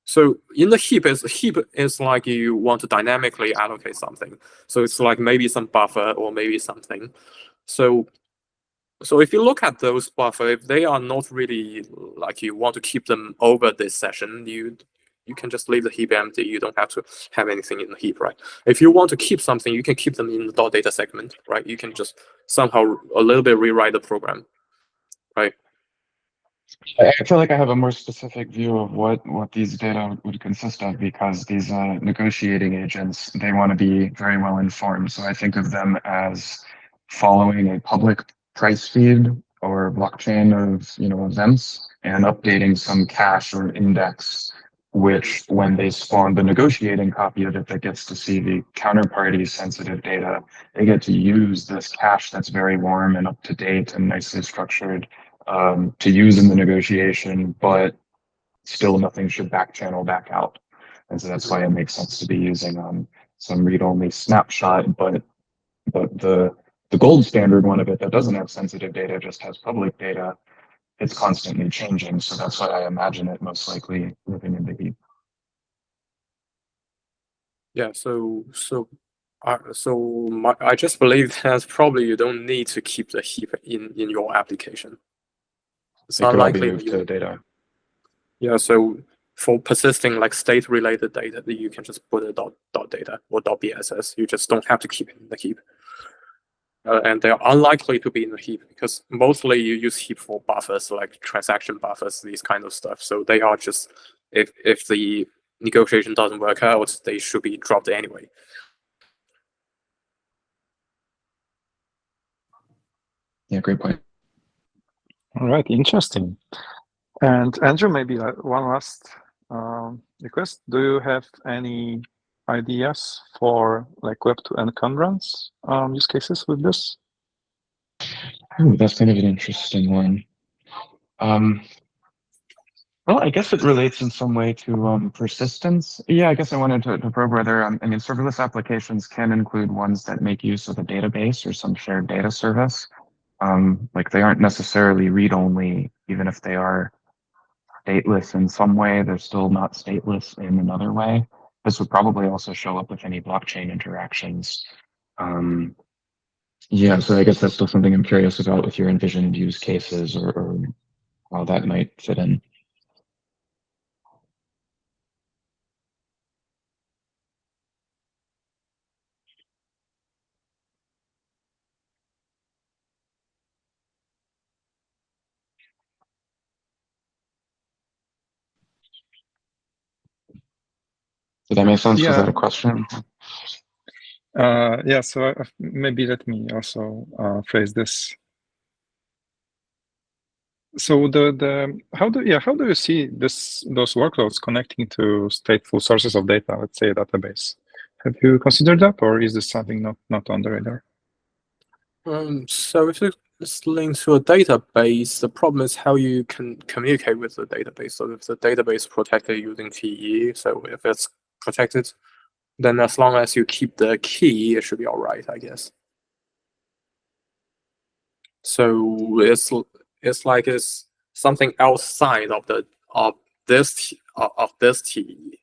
So in the heap is like you want to dynamically allocate something. So it's like maybe some buffer or maybe something. So if you look at those buffer, if they are not really like you want to keep them over this session, you can just leave the heap empty. You don't have to have anything in the heap, right? If you want to keep something, you can keep them in the data segment, right? You can just somehow a little bit rewrite the program, right? I feel like I have a more specific view of what these data would consist of, because these negotiating agents, they want to be very well informed. So I think of them as following a public price feed or blockchain of events and updating some cache or index, which when they spawn the negotiating copy of it that gets to see the counterparty sensitive data, they get to use this cache that's very warm and up to date and nicely structured to use in the negotiation, but still nothing should back channel back out. And so that's why it makes sense to be using some read-only snapshot, but the gold standard one of it that doesn't have sensitive data, just has public data, it's constantly changing. So that's why I imagine it most likely living in the heap. Yeah, I just believe that probably you don't need to keep the heap in your application. It's It could all be unlikely moved to data. Yeah, so for persisting like state-related data, that you can just put a dot data or .bss. You just don't have to keep it in the heap. And they're unlikely to be in the heap because mostly you use heap for buffers, like transaction buffers, these kind of stuff. So they are just, if the negotiation doesn't work out, they should be dropped anyway. Yeah, great point. All right, interesting. And Andrew, maybe one last request. Do you have any ideas for like Web2 encumbrance use cases with this? Ooh, that's kind of an interesting one. Well, I guess it relates in some way to persistence. Yeah, I guess I wanted to probe whether, I mean, serverless applications can include ones that make use of a database or some shared data service. Like they aren't necessarily read-only, even if they are stateless in some way, they're still not stateless in another way. This would probably also show up with any blockchain interactions. Yeah, so I guess that's still something I'm curious about with your envisioned use cases or how that might fit in. Did that make sense? Was Yeah. that a question? Yeah, so maybe let me also phrase this. So how do you see those workloads connecting to stateful sources of data, let's say a database? Have you considered that, or is this something not on the radar? So if it's linked to a database, the problem is how you can communicate with the database. So if the database is protected using TE, so if it's protected, then as long as you keep the key, it should be all right, I guess. So it's like it's something outside of this TE.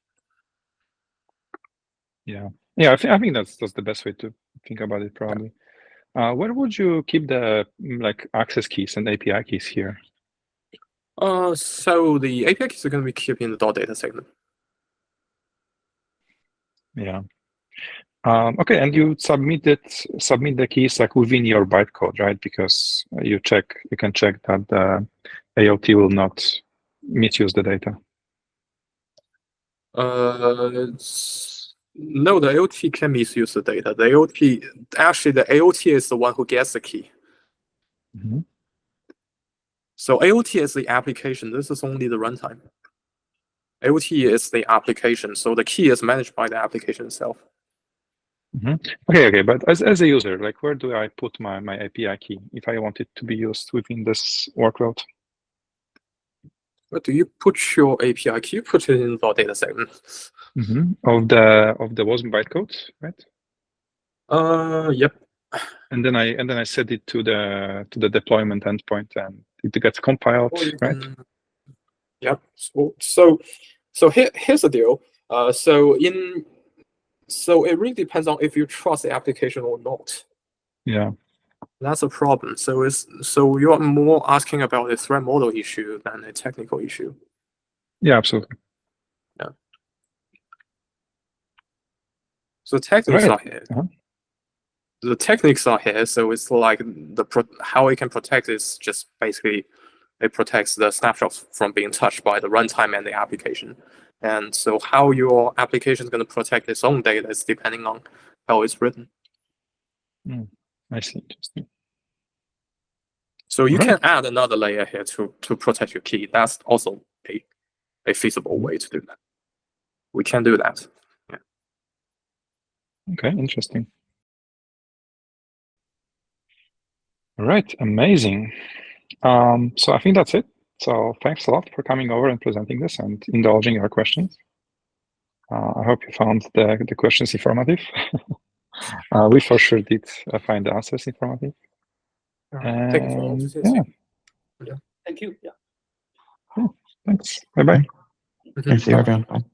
Yeah, I think that's the best way to think about it, probably. Where would you keep the like access keys and API keys here? So the API keys are going to be kept in the .data segment. Yeah. Okay, and you submit the keys like within your bytecode, right? Because you can check that the AOT will not misuse the data. No, the AOT can misuse the data. The AOT is the one who gets the key. Mm-hmm. So AOT is the application. This is only the runtime. AOT is the application, so the key is managed by the application itself. Mm-hmm. Okay, but as a user, like where do I put my API key if I want it to be used within this workload? Where do you put your API key? You put it in the data segment. Mm-hmm. Of the wasm bytecode, right? Yep. And then I set it to the deployment endpoint, and it gets compiled, right? Yep. So here's the deal. So it really depends on if you trust the application or not. Yeah. That's a problem. So you are more asking about a threat model issue than a technical issue. Yeah, absolutely. Yeah. So techniques are here. Uh-huh. The techniques are here. So it's like how it can protect is just basically it protects the snapshots from being touched by the runtime and the application. And so how your application is going to protect its own data is depending on how it's written. I see. Interesting. So you can add another layer here to protect your key. That's also a feasible way to do that. We can do that. Yeah. Okay, interesting. All right, amazing. So I think that's it. So thanks a lot for coming over and presenting this and indulging our questions. I hope you found the questions informative. We for sure did find the answers informative. Thank you for all this. Thank you. Yeah. Thanks. Bye-bye. Thanks, everyone. Bye.